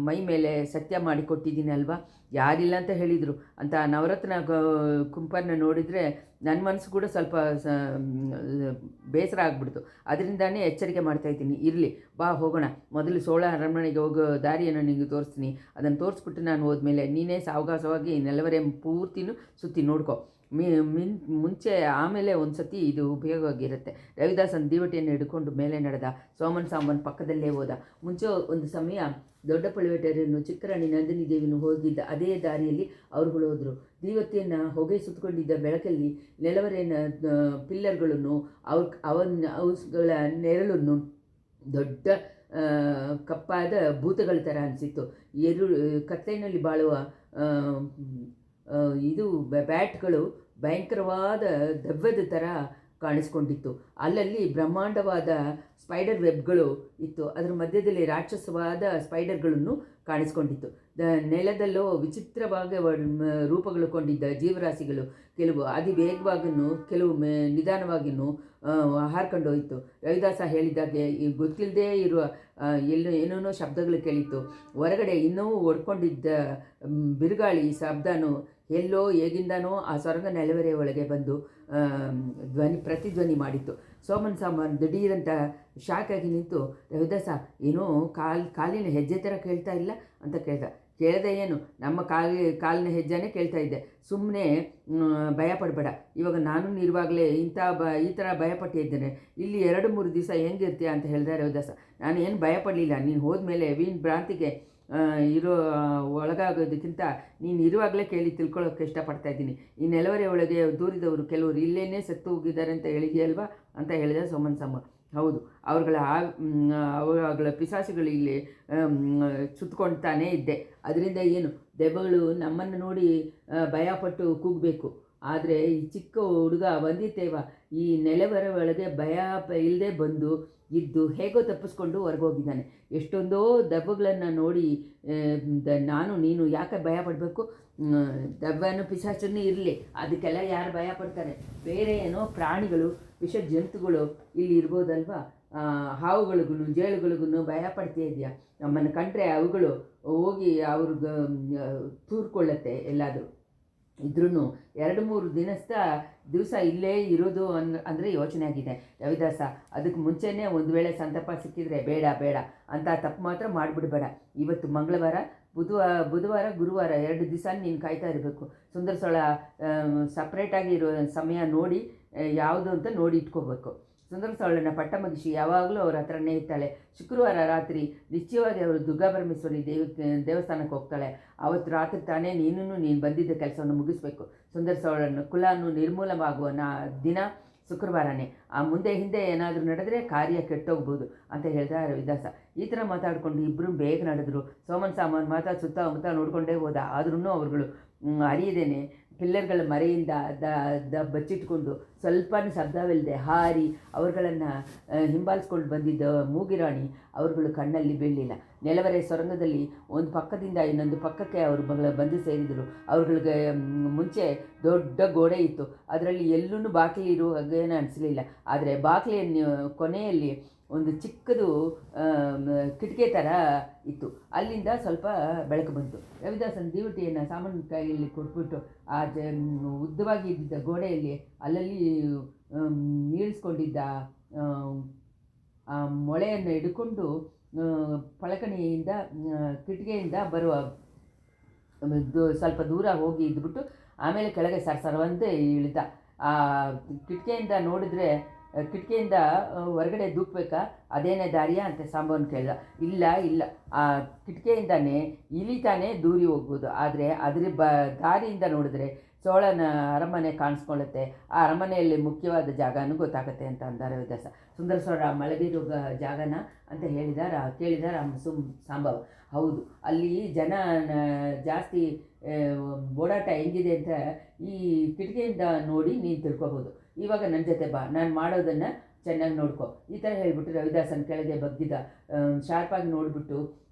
ಮೈ ಮೇಲೆ ಸತ್ಯ ಮಾಡಿಕೊಟ್ಟಿದ್ದೀನಿ ಅಲ್ವಾ? ಯಾರಿಲ್ಲ ಅಂತ ಹೇಳಿದರು ಅಂತ ನವರತ್ನ ಕುಂಪನ್ನು ನೋಡಿದರೆ ನನ್ನ ಮನಸ್ಸು ಕೂಡ ಸ್ವಲ್ಪ ಬೇಸರ ಆಗ್ಬಿಡ್ತು. ಅದರಿಂದಾನೇ ಎಚ್ಚರಿಕೆ ಮಾಡ್ತಾಯಿದ್ದೀನಿ. ಇರಲಿ, ಬಾ ಹೋಗೋಣ. ಮೊದಲು ಸೋಳ ಅರಮನೆಗೆ ಹೋಗೋ ದಾರಿಯನ್ನು ನಿನಗೆ ತೋರಿಸ್ತೀನಿ. ಅದನ್ನು ತೋರಿಸ್ಬಿಟ್ಟು ನಾನು ಹೋದ್ಮೇಲೆ ನೀನೇ ಸಾವಕಾಶವಾಗಿ ನೆಲವರೆ ಪೂರ್ತಿನೂ ಸುತ್ತಿ ನೋಡ್ಕೊ. ಮುಂಚೆ ಆಮೇಲೆ ಒಂದು ಸತಿ ಇದು ಉಪಯೋಗವಾಗಿರುತ್ತೆ. ರವಿದಾಸನ ದೀವಟಿಯನ್ನು ಹಿಡ್ಕೊಂಡು ಮೇಲೆ ನಡೆದ. ಸೋಮನ್ ಸಾಂಬನ್ ಪಕ್ಕದಲ್ಲೇ ಹೋದ. ಮುಂಚೆ ಒಂದು ಸಮಯ ದೊಡ್ಡ ಪಳುವೇಟರನ್ನು ಚಿಕ್ಕರಾಣಿ ನಂದಿನಿ ದೇವಿಯನ್ನು ಹೋಗಿದ್ದ ಅದೇ ದಾರಿಯಲ್ಲಿ ಅವರುಗಳು ಹೋದರು. ದೀವತಿಯನ್ನು ಹೊಗೆ ಸುತ್ತಕೊಂಡಿದ್ದ ಬೆಳಕಲ್ಲಿ ನೆಲವರೆಯ ಪಿಲ್ಲರ್ಗಳನ್ನು ಅವುಗಳ ನೆರಳನ್ನು ದೊಡ್ಡ ಕಪ್ಪಾದ ಭೂತಗಳ ಥರ ಅನಿಸಿತ್ತು. ಕತ್ತಲಿನಲ್ಲಿ ಬಾಳುವ ಇದು ಬ್ಯಾಟ್ಗಳು ಭಯಂಕರವಾದ ದೆವ್ವದ ಥರ ಕಾಣಿಸ್ಕೊಂಡಿತ್ತು. ಅಲ್ಲಲ್ಲಿ ಬ್ರಹ್ಮಾಂಡವಾದ ಸ್ಪೈಡರ್ ವೆಬ್ಗಳು ಇತ್ತು. ಅದರ ಮಧ್ಯದಲ್ಲಿ ರಾಕ್ಷಸವಾದ ಸ್ಪೈಡರ್ಗಳನ್ನು ಕಾಣಿಸ್ಕೊಂಡಿತ್ತು. ನೆಲದಲ್ಲೋ ವಿಚಿತ್ರವಾಗಿ ರೂಪಗಳು ಕೊಂಡಿದ್ದ ಜೀವರಾಶಿಗಳು, ಕೆಲವು ಅತಿ ವೇಗವಾಗಿಯೂ ಕೆಲವು ನಿಧಾನವಾಗಿಯೂ ಹಾರ್ಕೊಂಡು ಹೋಯಿತು. ರವಿದಾಸ ಹೇಳಿದಾಗೆ ಗೊತ್ತಿಲ್ಲದೇ ಇರುವ ಏನೇನೋ ಶಬ್ದಗಳು ಕೇಳಿತ್ತು. ಹೊರಗಡೆ ಇನ್ನೂ ಒಡ್ಕೊಂಡಿದ್ದ ಬಿರುಗಾಳಿ ಶಬ್ದನೂ ಎಲ್ಲೋ ಹೇಗಿಂದನೋ ಆ ಸೊರಂಗ ನೆಲವರೆ ಒಳಗೆ ಬಂದು ಪ್ರತಿಧ್ವನಿ ಮಾಡಿತ್ತು. ಸೋಮನ್ ಸಾಂಬನ್ ದಿಢೀರಂತ ಶಾಕಾಗಿ ನಿಂತು, ರವಿದಾಸ, ಏನೋ ಕಾಲಿನ ಹೆಜ್ಜೆ ಥರ ಕೇಳ್ತಾ ಇಲ್ಲ ಅಂತ ಕೇಳ್ದೆ ಏನು? ನಮ್ಮ ಕಾಲಿನ ಹೆಜ್ಜೆನೇ ಕೇಳ್ತಾ ಇದ್ದೆ. ಸುಮ್ಮನೆ ಭಯಪಡಬೇಡ. ಇವಾಗ ನಾನು ಇರುವಾಗಲೇ ಈ ಥರ ಭಯಪಟ್ಟಿದ್ದೇನೆ. ಇಲ್ಲಿ 2-3 ದಿವಸ ಹೆಂಗಿರ್ತೀಯ ಅಂತ ಹೇಳಿದೆ ರವಿದಾಸ. ನಾನು ಏನು ಭಯಪಡಲಿಲ್ಲ. ನೀನು ಹೋದ್ಮೇಲೆ ಭ್ರಾಂತಿಗೆ ಒಳಗಾಗೋದಕ್ಕಿಂತ ನೀನು ಇರುವಾಗಲೇ ಕೇಳಿ ತಿಳ್ಕೊಳ್ಳೋಕ್ಕೆ ಇಷ್ಟಪಡ್ತಾಯಿದ್ದೀನಿ. ಈ ನೆಲವರೆ ಒಳಗೆ ದೂರಿದವರು ಕೆಲವರು ಇಲ್ಲೇನೇ ಸತ್ತು ಹೋಗಿದ್ದಾರೆ ಅಂತ ಹೇಳಿದೆಯಲ್ವಾ ಅಂತ ಹೇಳಿದೆ ಸೋಮನ್ ಸಾಂಬ. ಹೌದು, ಅವರುಗಳ ಪಿಶಾಚಿಗಳು ಇಲ್ಲಿ ಸುತ್ತಕೊಳ್ತಾನೇ ಇದ್ದೆ. ಅದರಿಂದ ಏನು, ದೆವ್ವಗಳು ನಮ್ಮನ್ನು ನೋಡಿ ಭಯಪಟ್ಟು ಕೂಗಬೇಕು. ಆದರೆ ಈ ಚಿಕ್ಕ ಹುಡುಗ ವಂದಿತೇವ ಈ ನೆಲವರ ಒಳಗೆ ಭಯ ಇಲ್ಲದೆ ಬಂದು ಇದ್ದು ಹೇಗೋ ತಪ್ಪಿಸ್ಕೊಂಡು ಹೊರಗೋಗಿದ್ದಾನೆ. ಎಷ್ಟೊಂದೋ ದೆವ್ವಗಳನ್ನು ನೋಡಿ ನೀನು ಯಾಕೆ ಭಯ ಪಡಬೇಕು? ದೆವ್ವನೂ ಪಿಶಾಚನೂ ಇರಲಿ, ಅದಕ್ಕೆಲ್ಲ ಯಾರು ಭಯ ಪಡ್ತಾರೆ? ಬೇರೆ ಏನೋ ಪ್ರಾಣಿಗಳು, ವಿಷ ಜಂತುಗಳು ಇಲ್ಲಿ ಇರ್ಬೋದಲ್ವಾ? ಹಾವುಗಳಿಗೂ ಜೇಳುಗಳಿಗೂ ಭಯ ಪಡ್ತಾ ಇದೆಯಾ? ನಮ್ಮನ್ನು ಕಂಡ್ರೆ ಅವುಗಳು ಹೋಗಿ ಅವ್ರಿಗೆ ತೂರ್ಕೊಳ್ಳುತ್ತೆ. ಎಲ್ಲಾದರೂ ಇದ್ರೂ 2-3 ದಿವಸ ಇಲ್ಲೇ ಇರೋದು ಅಂದರೆ ಯೋಚನೆ ಆಗಿದೆ ರವಿದಾಸ. ಅದಕ್ಕೆ ಮುಂಚೆನೇ ಒಂದು ವೇಳೆ ಸಂದರ್ಭ ಸಿಕ್ಕಿದರೆ ಬೇಡ ಅಂತ ತಪ್ಪು ಮಾತ್ರ ಮಾಡಿಬಿಡ್ಬೇಡ. ಇವತ್ತು ಮಂಗಳವಾರ, ಬುಧವಾರ, ಗುರುವಾರ 2 ದಿವಸ ನೀನು ಕಾಯ್ತಾ ಇರಬೇಕು. ಸುಂದರ ಸೊಳ ಸಪ್ರೇಟಾಗಿ ಇರೋ ಸಮಯ ನೋಡಿ ಯಾವುದು ಅಂತ ನೋಡಿ ಇಟ್ಕೋಬೇಕು. ಸುಂದರ ಸವಳನ್ನ ಪಟ್ಟಮಗಿಸಿ ಯಾವಾಗಲೂ ಅವ್ರ ಹತ್ರನೇ ಇರ್ತಾಳೆ. ಶುಕ್ರವಾರ ರಾತ್ರಿ ನಿಶ್ಚಯವಾಗಿ ಅವರು ದುರ್ಗಾಪರಮೇಶ್ವರಿ ದೇವಸ್ಥಾನಕ್ಕೆ ಹೋಗ್ತಾಳೆ. ಅವತ್ತು ರಾತ್ರಿ ತಾನೇ ನೀನು ಬಂದಿದ್ದ ಕೆಲಸವನ್ನು ಮುಗಿಸ್ಬೇಕು. ಸುಂದರ ಸವಳನ್ನು ಕುಲನು ನಿರ್ಮೂಲವಾಗುವ ದಿನ ಶುಕ್ರವಾರನೇ. ಆ ಮುಂದೆ ಹಿಂದೆ ಏನಾದರೂ ನಡೆದರೆ ಕಾರ್ಯ ಕೆಟ್ಟೋಗ್ಬೋದು ಅಂತ ಹೇಳ್ದ ರವಿದಾಸ. ಈ ಥರ ಮಾತಾಡಿಕೊಂಡು ಇಬ್ಬರು ಬೇಗ ನಡೆದ್ರು. ಸೋಮನ್ ಸಾಮಾನು ಮಾತಾ ಸುತ್ತ ನೋಡಿಕೊಂಡೇ ಹೋದ. ಆದ್ರೂ ಅವರುಗಳು ಅರಿಯದೇನೆ ಪಿಲ್ಲರ್ಗಳ ಮರೆಯಿಂದ ಬಚ್ಚಿಟ್ಕೊಂಡು ಸ್ವಲ್ಪನೂ ಶಬ್ದವಿಲ್ಲದೆ ಹಾರಿ ಅವರುಗಳನ್ನು ಹಿಂಬಾಲಿಸ್ಕೊಂಡು ಬಂದಿದ್ದ ಮೂಗಿರಾಣಿ ಅವರುಗಳು ಕಣ್ಣಲ್ಲಿ ಬೀಳಲಿಲ್ಲ. ನೆಲವರೆ ಸೊರಂಗದಲ್ಲಿ ಒಂದು ಪಕ್ಕದಿಂದ ಇನ್ನೊಂದು ಪಕ್ಕಕ್ಕೆ ಅವರು ಬಂದು ಸೇರಿದರು. ಅವ್ರುಗಳಿಗೆ ಮುಂಚೆ ದೊಡ್ಡ ಗೋಡೆ ಇತ್ತು. ಅದರಲ್ಲಿ ಎಲ್ಲೂ ಬಾಗಿಲು ಇರುವ ಹಾಗೇನೂ ಅನಿಸಲಿಲ್ಲ. ಆದರೆ ಬಾಗಿಲಿನ ಕೊನೆಯಲ್ಲಿ ಒಂದು ಚಿಕ್ಕದು ಕಿಟಕಿ ಥರ ಇತ್ತು. ಅಲ್ಲಿಂದ ಸ್ವಲ್ಪ ಬೆಳಕು ಬಂತು. ರವಿದಾಸನ ದೀವಟಿಯನ್ನು ಸಾಮಾನ್ಯ ಕೈಯಲ್ಲಿ ಕೊಟ್ಬಿಟ್ಟು ಆ ಉದ್ದವಾಗಿ ಇದ್ದಿದ್ದ ಗೋಡೆಯಲ್ಲಿ ಅಲ್ಲಲ್ಲಿ ನೀಳಿಸ್ಕೊಂಡಿದ್ದ ಆ ಮೊಳೆಯನ್ನು ಹಿಡ್ಕೊಂಡು ಪಳಕಣಿಯಿಂದ ಕಿಟಕಿಯಿಂದ ಬರುವ ಸ್ವಲ್ಪ ದೂರ ಹೋಗಿ ಇದ್ಬಿಟ್ಟು ಆಮೇಲೆ ಕೆಳಗೆ ಸರ್ವಂತೆ ಇಳಿದ. ಆ ಕಿಟಕಿಯಿಂದ ಹೊರಗಡೆ ದೂಕಬೇಕಾ, ಅದೇನೇ ದಾರಿಯಾ ಅಂತ ಸಾಂಬವನ್ ಕೇಳಿದ. ಇಲ್ಲ, ಆ ಕಿಟಕಿಯಿಂದಾನೇ ಇಳಿತಾನೆ ದೂರಿ ಹೋಗ್ಬೋದು. ಆದರೆ ಅದ್ರ ದಾರಿಯಿಂದ ನೋಡಿದ್ರೆ ಚೋಳನ ಅರಮನೆ ಕಾಣಿಸ್ಕೊಳ್ಳುತ್ತೆ. ಆ ಅರಮನೆಯಲ್ಲಿ ಮುಖ್ಯವಾದ ಜಾಗನೂ ಗೊತ್ತಾಗುತ್ತೆ ಅಂತ ಅಂದ ರವಿದಾಸ. ಸುಂದರ ಸೋಳ ಮಲಗಿರೋ ಜಾಗನ ಅಂತ ಕೇಳಿದಾರ ಸಾಂಬವ್. ಹೌದು, ಅಲ್ಲಿ ಜನ ಜಾಸ್ತಿ ಓಡಾಟ ಹೆಂಗಿದೆ ಅಂತ ಈ ಕಿಟಕಿಯಿಂದ ನೋಡಿ ನೀನು ತಿಳ್ಕೊಬೋದು. ಇವಾಗ ನನ್ನ ಜೊತೆ ಬಾ, ನಾನು ಮಾಡೋದನ್ನು ಚೆನ್ನಾಗಿ ನೋಡ್ಕೊ. ಈ ಥರ ಹೇಳಿಬಿಟ್ಟು ರವಿದಾಸನ ಕೆಳಗೆ ಬಗ್ಗಿದ. ಶಾರ್ಪಾಗಿ ನೋಡಿಬಿಟ್ಟು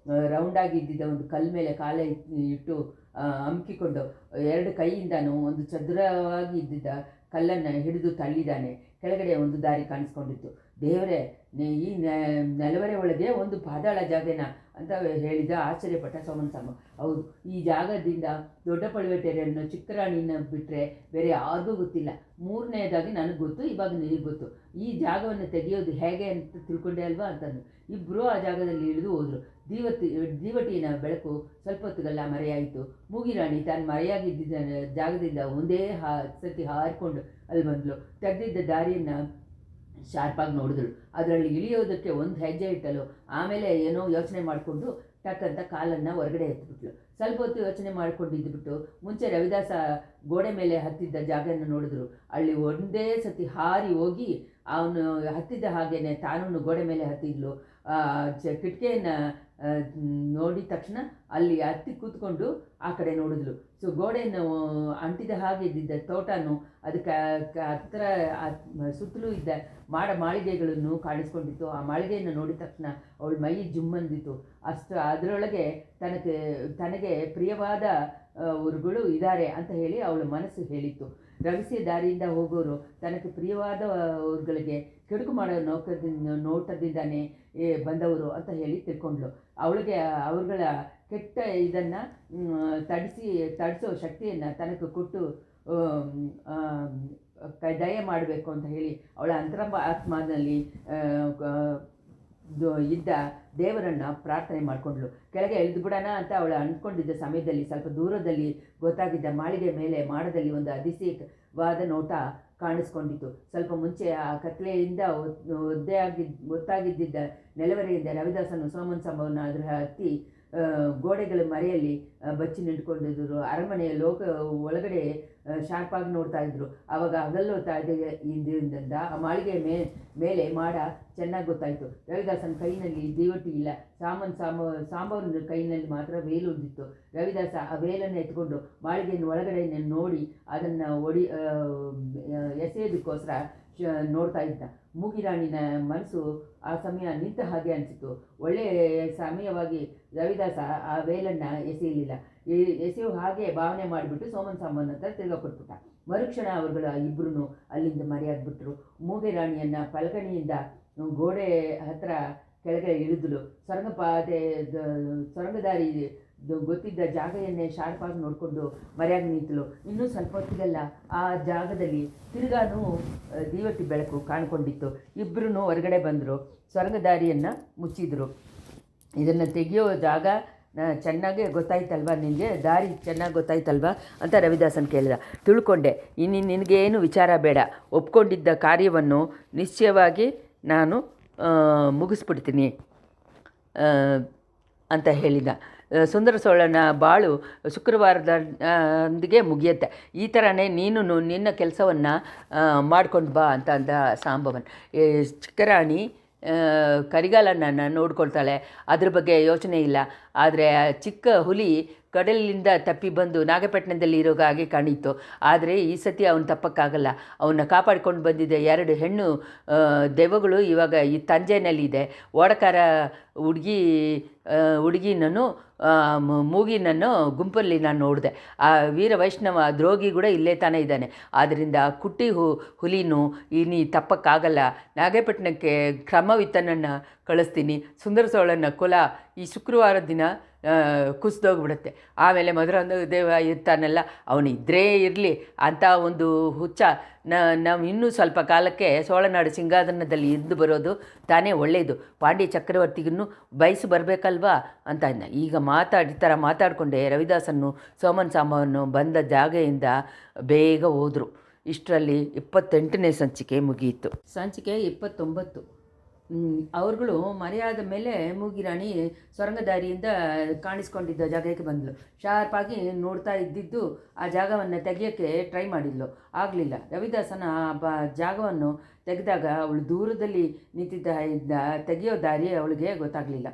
ರೌಂಡಾಗಿ ಇದ್ದಿದ್ದ ಒಂದು ಕಲ್ಲು ಮೇಲೆ ಕಾಲೇ ಇಟ್ಟು ಅಮ್ಕಿಕೊಂಡು ಎರಡು ಕೈಯಿಂದನೂ ಒಂದು ಚದುರವಾಗಿ ಇದ್ದಿದ್ದ ಕಲ್ಲನ್ನು ಹಿಡಿದು ತಳ್ಳಿದ್ದಾನೆ. ಕೆಳಗಡೆ ಒಂದು ದಾರಿ ಕಾಣಿಸ್ಕೊಂಡಿತ್ತು. ದೇವರೇ, ಈ ನೆಲವರೆ ಒಳಗೆ ಒಂದು ಪಾತಾಳ ಜಾಗನ ಅಂತ ಹೇಳಿದ. ಆಶ್ಚರ್ಯಪಟ್ಟ ಸೋಮನ್ ಸಾಂಬ. ಹೌದು, ಈ ಜಾಗದಿಂದ ದೊಡ್ಡ ಪಳುವೆಟೆಯನ್ನು ಚಿಕ್ಕರಾಣಿನ ಬಿಟ್ಟರೆ ಬೇರೆ ಯಾರಿಗೂ ಗೊತ್ತಿಲ್ಲ. ಮೂರನೇದಾಗಿ ನನಗೆ ಗೊತ್ತು, ಇವಾಗ ನಿನಗೆ ಗೊತ್ತು. ಈ ಜಾಗವನ್ನು ತೆಗೆಯೋದು ಹೇಗೆ ಅಂತ ತಿಳ್ಕೊಂಡೆ ಅಲ್ವಾ ಅಂತಂದು ಇಬ್ಬರು ಆ ಜಾಗದಲ್ಲಿ ಇಳಿದು ಹೋದರು. ದೀವಟಿನ ಬೆಳಕು ಸ್ವಲ್ಪ ಹೊತ್ತಿಗೆಲ್ಲ ಮರೆಯಾಯಿತು. ಮೂಗಿರಾಣಿ ತಾನು ಮರೆಯಾಗಿದ್ದ ಜಾಗದಿಂದ ಒಂದೇ ಸತಿ ಹಾರಿಕೊಂಡು ಅಲ್ಲಿ ಬಂದಳು. ತೆಗೆದಿದ್ದ ದಾರಿಯನ್ನು ಶಾರ್ಪಾಗಿ ನೋಡಿದಳು. ಅದರಲ್ಲಿ ಇಳಿಯೋದಕ್ಕೆ ಒಂದು ಹೆಜ್ಜೆ ಇಟ್ಟಲು. ಆಮೇಲೆ ಏನೋ ಯೋಚನೆ ಮಾಡಿಕೊಂಡು ಟಕ್ಕಂತ ಕಾಲನ್ನು ಹೊರಗಡೆ ಎತ್ತಿಬಿಟ್ಲು. ಸ್ವಲ್ಪ ಹೊತ್ತು ಯೋಚನೆ ಮಾಡಿಕೊಂಡಿದ್ದುಬಿಟ್ಟು ಮುಂಚೆ ರವಿದಾಸ ಗೋಡೆ ಮೇಲೆ ಹತ್ತಿದ್ದ ಜಾಗವನ್ನು ನೋಡಿದ್ರು. ಅಲ್ಲಿ ಒಂದೇ ಸತಿ ಹಾರಿ ಹೋಗಿ ಅವನು ಹತ್ತಿದ್ದ ಹಾಗೇನೆ ತಾನೂ ಗೋಡೆ ಮೇಲೆ ಹತ್ತಿದ್ಲು. ಕಿಟಕಿಯನ್ನು ನೋಡಿದ ತಕ್ಷಣ ಅಲ್ಲಿ ಹತ್ತಿ ಕೂತ್ಕೊಂಡು ಆ ಕಡೆ ನೋಡಿದ್ಲು. ಸೊ ಗೋಡೆಯನ್ನು ಅಂಟಿದ ಹಾಗೆ ಇದ್ದಿದ್ದ ತೋಟನೂ ಅದಕ್ಕೆ ಹತ್ತಿರ ಸುತ್ತಲೂ ಇದ್ದ ಮಾಳಿಗೆಗಳನ್ನು ಕಾಣಿಸ್ಕೊಂಡಿತ್ತು. ಆ ಮಾಳಿಗೆಯನ್ನು ನೋಡಿದ ತಕ್ಷಣ ಅವಳ ಮೈ ಜುಮ್ಮಂದಿತ್ತು. ಅದರೊಳಗೆ ತನಗೆ ಪ್ರಿಯವಾದ ಊರುಗಳು ಇದ್ದಾರೆ ಅಂತ ಹೇಳಿ ಅವಳ ಮನಸ್ಸು ಹೇಳಿತ್ತು. ರಹಸ್ಯ ದಾರಿಯಿಂದ ಹೋಗೋರು ತನಗೆ ಪ್ರಿಯವಾದ ಊರುಗಳಿಗೆ ಕೆಡುಕು ಮಾಡೋ ನೋಟದಿಂದಾನೇ ಬಂದವರು ಅಂತ ಹೇಳಿ ತಿಳ್ಕೊಂಡ್ಳು. ಅವಳಿಗೆ ಅವ್ರುಗಳ ಕೆಟ್ಟ ಇದನ್ನು ತಡಿಸೋ ಶಕ್ತಿಯನ್ನು ತನಗೆ ಕೊಟ್ಟು ದಯ ಮಾಡಬೇಕು ಅಂತ ಹೇಳಿ ಅವಳ ಆತ್ಮನಲ್ಲಿ ಇದ್ದ ದೇವರನ್ನು ಪ್ರಾರ್ಥನೆ ಮಾಡಿಕೊಂಡ್ಳು. ಕೆಳಗೆ ಇಳಿದು ಬಿಡೋಣ ಅಂತ ಅವಳು ಅಂದ್ಕೊಂಡಿದ್ದ ಸಮಯದಲ್ಲಿ ಸ್ವಲ್ಪ ದೂರದಲ್ಲಿ ಗೊತ್ತಾಗಿದ್ದ ಮಾಳಿಗೆ ಮೇಲೆ ಮಾಡದಲ್ಲಿ ಒಂದು ಅತಿಶಯವಾದ ನೋಟ ಕಾಣಿಸ್ಕೊಂಡಿತ್ತು. ಸ್ವಲ್ಪ ಮುಂಚೆ ಆ ಕತ್ಲೆಯಿಂದ ಒತ್ತಾಗಿದ್ದ ನೆಲವರೆಯಿಂದ ರವಿದಾಸನು ಸೋಮನ್ ಸಾಂಬವನ್ನ ಅದರ ಹತ್ತಿ ಗೋಡೆಗಳ ಮರೆಯಲ್ಲಿ ಬಚ್ಚಿ ನಿಂತ್ಕೊಂಡಿದ್ರು. ಅರಮನೆಯ ಒಳಗಡೆ ಶಾರ್ಪಾಗಿ ನೋಡ್ತಾ ಇದ್ರು. ಆವಾಗ ಹಗಲೋತಾ ಇದರಿಂದ ಆ ಮಾಳಿಗೆ ಮೇಲೆ ಮಾಡ ಚೆನ್ನಾಗಿ ಗೊತ್ತಾಯಿತು. ರವಿದಾಸನ ಕೈನಲ್ಲಿ ದೀವಟಿ ಇಲ್ಲ. ಸಾಂಬವನ ಕೈನಲ್ಲಿ ಮಾತ್ರ ವೇಲು ಹೊಂದಿತ್ತು. ರವಿದಾಸ ಆ ವೇಲನ್ನು ಎತ್ಕೊಂಡು ಮಾಳಿಗೆಯನ್ನು ಒಳಗಡೆ ನೋಡಿ ಅದನ್ನು ಎಸೆಯೋದಕ್ಕೋಸ್ಕರ ನೋಡ್ತಾ ಇದ್ದ. ಮೂಗಿರಾಣಿನ ಮನಸ್ಸು ಆ ಸಮಯ ನಿಂತ ಹಾಗೆ ಅನಿಸಿತು. ಒಳ್ಳೆಯ ಸಮಯವಾಗಿ ರವಿದಾಸ ಆ ವೇಲನ್ನು ಎಸೆಯುವ ಹಾಗೆ ಭಾವನೆ ಮಾಡಿಬಿಟ್ಟು ಸೋಮನ್ ಸಾಂಬವನ ಹತ್ರ ತಿರ್ಗಾ ಕೊಟ್ಬಿಟ್ಟ. ಮರುಕ್ಷಣ ಅವರುಗಳ ಇಬ್ಬರೂ ಅಲ್ಲಿಂದ ಮರೆಯಾಗ್ಬಿಟ್ರು. ಮೂಗಿರಾಣಿಯನ್ನು ಪಲಕಣಿಯಿಂದ ಗೋಡೆ ಹತ್ರ ಕೆಳಗೆ ಇಳಿದಳು. ಸೊರಂಗದಾರಿ ಗೊತ್ತಿದ್ದ ಜಾಗೆಯನ್ನೇ ಶಾರ್ಪಾಗಿ ನೋಡಿಕೊಂಡು ಮರೆಯಾಗಿ ನಿಂತಳು. ಇನ್ನೂ ಸ್ವಲ್ಪ ಹೊತ್ತಿಗೆಲ್ಲ ಆ ಜಾಗದಲ್ಲಿ ತಿರುಗಾನು ದೀವಟಿ ಬೆಳಕು ಕಾಣ್ಕೊಂಡಿತ್ತು. ಇಬ್ಬರೂ ಹೊರಗಡೆ ಬಂದರು. ಸೊರಂಗದಾರಿಯನ್ನು ಮುಚ್ಚಿದರು. ಇದನ್ನು ತೆಗೆಯೋ ಜಾಗ ಚೆನ್ನಾಗೇ ಗೊತ್ತಾಯ್ತಲ್ವಾ, ನಿನಗೆ ದಾರಿ ಚೆನ್ನಾಗಿ ಗೊತ್ತಾಯ್ತಲ್ವಾ ಅಂತ ರವಿದಾಸನ್ ಕೇಳಿದ. ತಿಳ್ಕೊಂಡೆ, ಇನ್ನು ನಿನಗೇನು ವಿಚಾರ ಬೇಡ, ಒಪ್ಕೊಂಡಿದ್ದ ಕಾರ್ಯವನ್ನು ನಿಶ್ಚಯವಾಗಿ ನಾನು ಮುಗಿಸ್ಬಿಡ್ತೀನಿ ಅಂತ ಹೇಳಿದ. ಸುಂದರ ಸೋಳನ ಬಾಳು ಶುಕ್ರವಾರದ ಅಂದಿಗೆ ಮುಗಿಯುತ್ತೆ. ಈ ಥರನೇ ನೀನು ನಿನ್ನ ಕೆಲಸವನ್ನು ಮಾಡ್ಕೊಂಡು ಬಾ ಅಂತ ಅಂದ ಸಾಂಬವನ್. ಚಿಕ್ಕರಾಣಿ ಕರಿಗಾಲನನ್ನು ನೋಡ್ಕೊಳ್ತಾಳೆ, ಅದ್ರ ಬಗ್ಗೆ ಯೋಚನೆ ಇಲ್ಲ. ಆದರೆ ಚಿಕ್ಕ ಹುಲಿ ಕಡಲಿಂದ ತಪ್ಪಿ ಬಂದು ನಾಗಪಟ್ಟಣದಲ್ಲಿ ಇರೋಗ ಹಾಗೆ ಕಾಣಿತ್ತು. ಆದರೆ ಈ ಸತಿ ಅವನು ತಪ್ಪಕ್ಕಾಗಲ್ಲ. ಅವನ್ನ ಕಾಪಾಡ್ಕೊಂಡು ಬಂದಿದ್ದ 2 ಹೆಣ್ಣು ದೆವ್ವಗಳು ಇವಾಗ ಈ ತಂಜೆನಲ್ಲಿದೆ. ಓಡಕಾರ ಹುಡುಗಿನನ್ನು ಮೂಗಿನನ್ನು ಗುಂಪಲ್ಲಿ ನಾನು ನೋಡಿದೆ. ಆ ವೀರ ವೈಷ್ಣವ ದ್ರೋಗಿ ಕೂಡ ಇಲ್ಲೇ ತಾನೇ ಇದ್ದಾನೆ. ಆದ್ದರಿಂದ ಕುಟ್ಟಿ ಹುಲಿನೂ ನೀ ತಪ್ಪಕ್ಕಾಗಲ್ಲ. ನಾಗಪಟ್ಟಣಕ್ಕೆ ಕ್ರಮವಿತ್ತನನ್ನು ಕಳಿಸ್ತೀನಿ. ಸುಂದರ ಸೋಳನ ಕುಲ ಈ ಶುಕ್ರವಾರದ ದಿನ ಕುಸಿದೋಗ್ಬಿಡುತ್ತೆ. ಆಮೇಲೆ ಮಧುರಾಂಧ ದೇವ ಇರ್ತಾನಲ್ಲ, ಅವನು ಇದ್ದೇ ಇರಲಿ ಅಂತ ಒಂದು ಹುಚ್ಚ ನಾವು ಇನ್ನೂ ಸ್ವಲ್ಪ ಕಾಲಕ್ಕೆ ಸೋಳನಾಡು ಸಿಂಹಾಸನದಲ್ಲಿ ಇದ್ದು ಬರೋದು ತಾನೇ ಒಳ್ಳೆಯದು. ಪಾಂಡ್ಯ ಚಕ್ರವರ್ತಿಗೂ ಬಯಸು ಬರಬೇಕಲ್ವಾ ಅಂತ ಈಗ ಈ ಥರ ಮಾತಾಡಿಕೊಂಡೆ ರವಿದಾಸನ್ನು ಸೋಮನ್ ಸಾಂಬವನ್ನು ಬಂದ ಜಾಗೆಯಿಂದ ಬೇಗ ಹೋದರು. ಇಷ್ಟರಲ್ಲಿ 28ನೇ ಸಂಚಿಕೆ ಮುಗಿಯಿತು. ಸಂಚಿಕೆ 29. ಅವ್ರುಗಳು ಮರೆಯಾದ ಮೇಲೆ ಮೂಗಿರಾಣಿ ಸೊರಂಗದಾರಿಯಿಂದ ಕಾಣಿಸ್ಕೊಂಡಿದ್ದ ಜಾಗಕ್ಕೆ ಬಂದಳು. ಶಾರ್ಪಾಗಿ ನೋಡ್ತಾ ಇದ್ದಿದ್ದು ಆ ಜಾಗವನ್ನು ತೆಗೆಯೋಕ್ಕೆ ಟ್ರೈ ಮಾಡಿದ್ಲು, ಆಗಲಿಲ್ಲ. ರವಿದಾಸನ ಜಾಗವನ್ನು ತೆಗೆದಾಗ ಅವಳು ದೂರದಲ್ಲಿ ನಿಂತಿದ್ದ ತೆಗೆಯೋ ದಾರಿ ಅವಳಿಗೆ ಗೊತ್ತಾಗಲಿಲ್ಲ.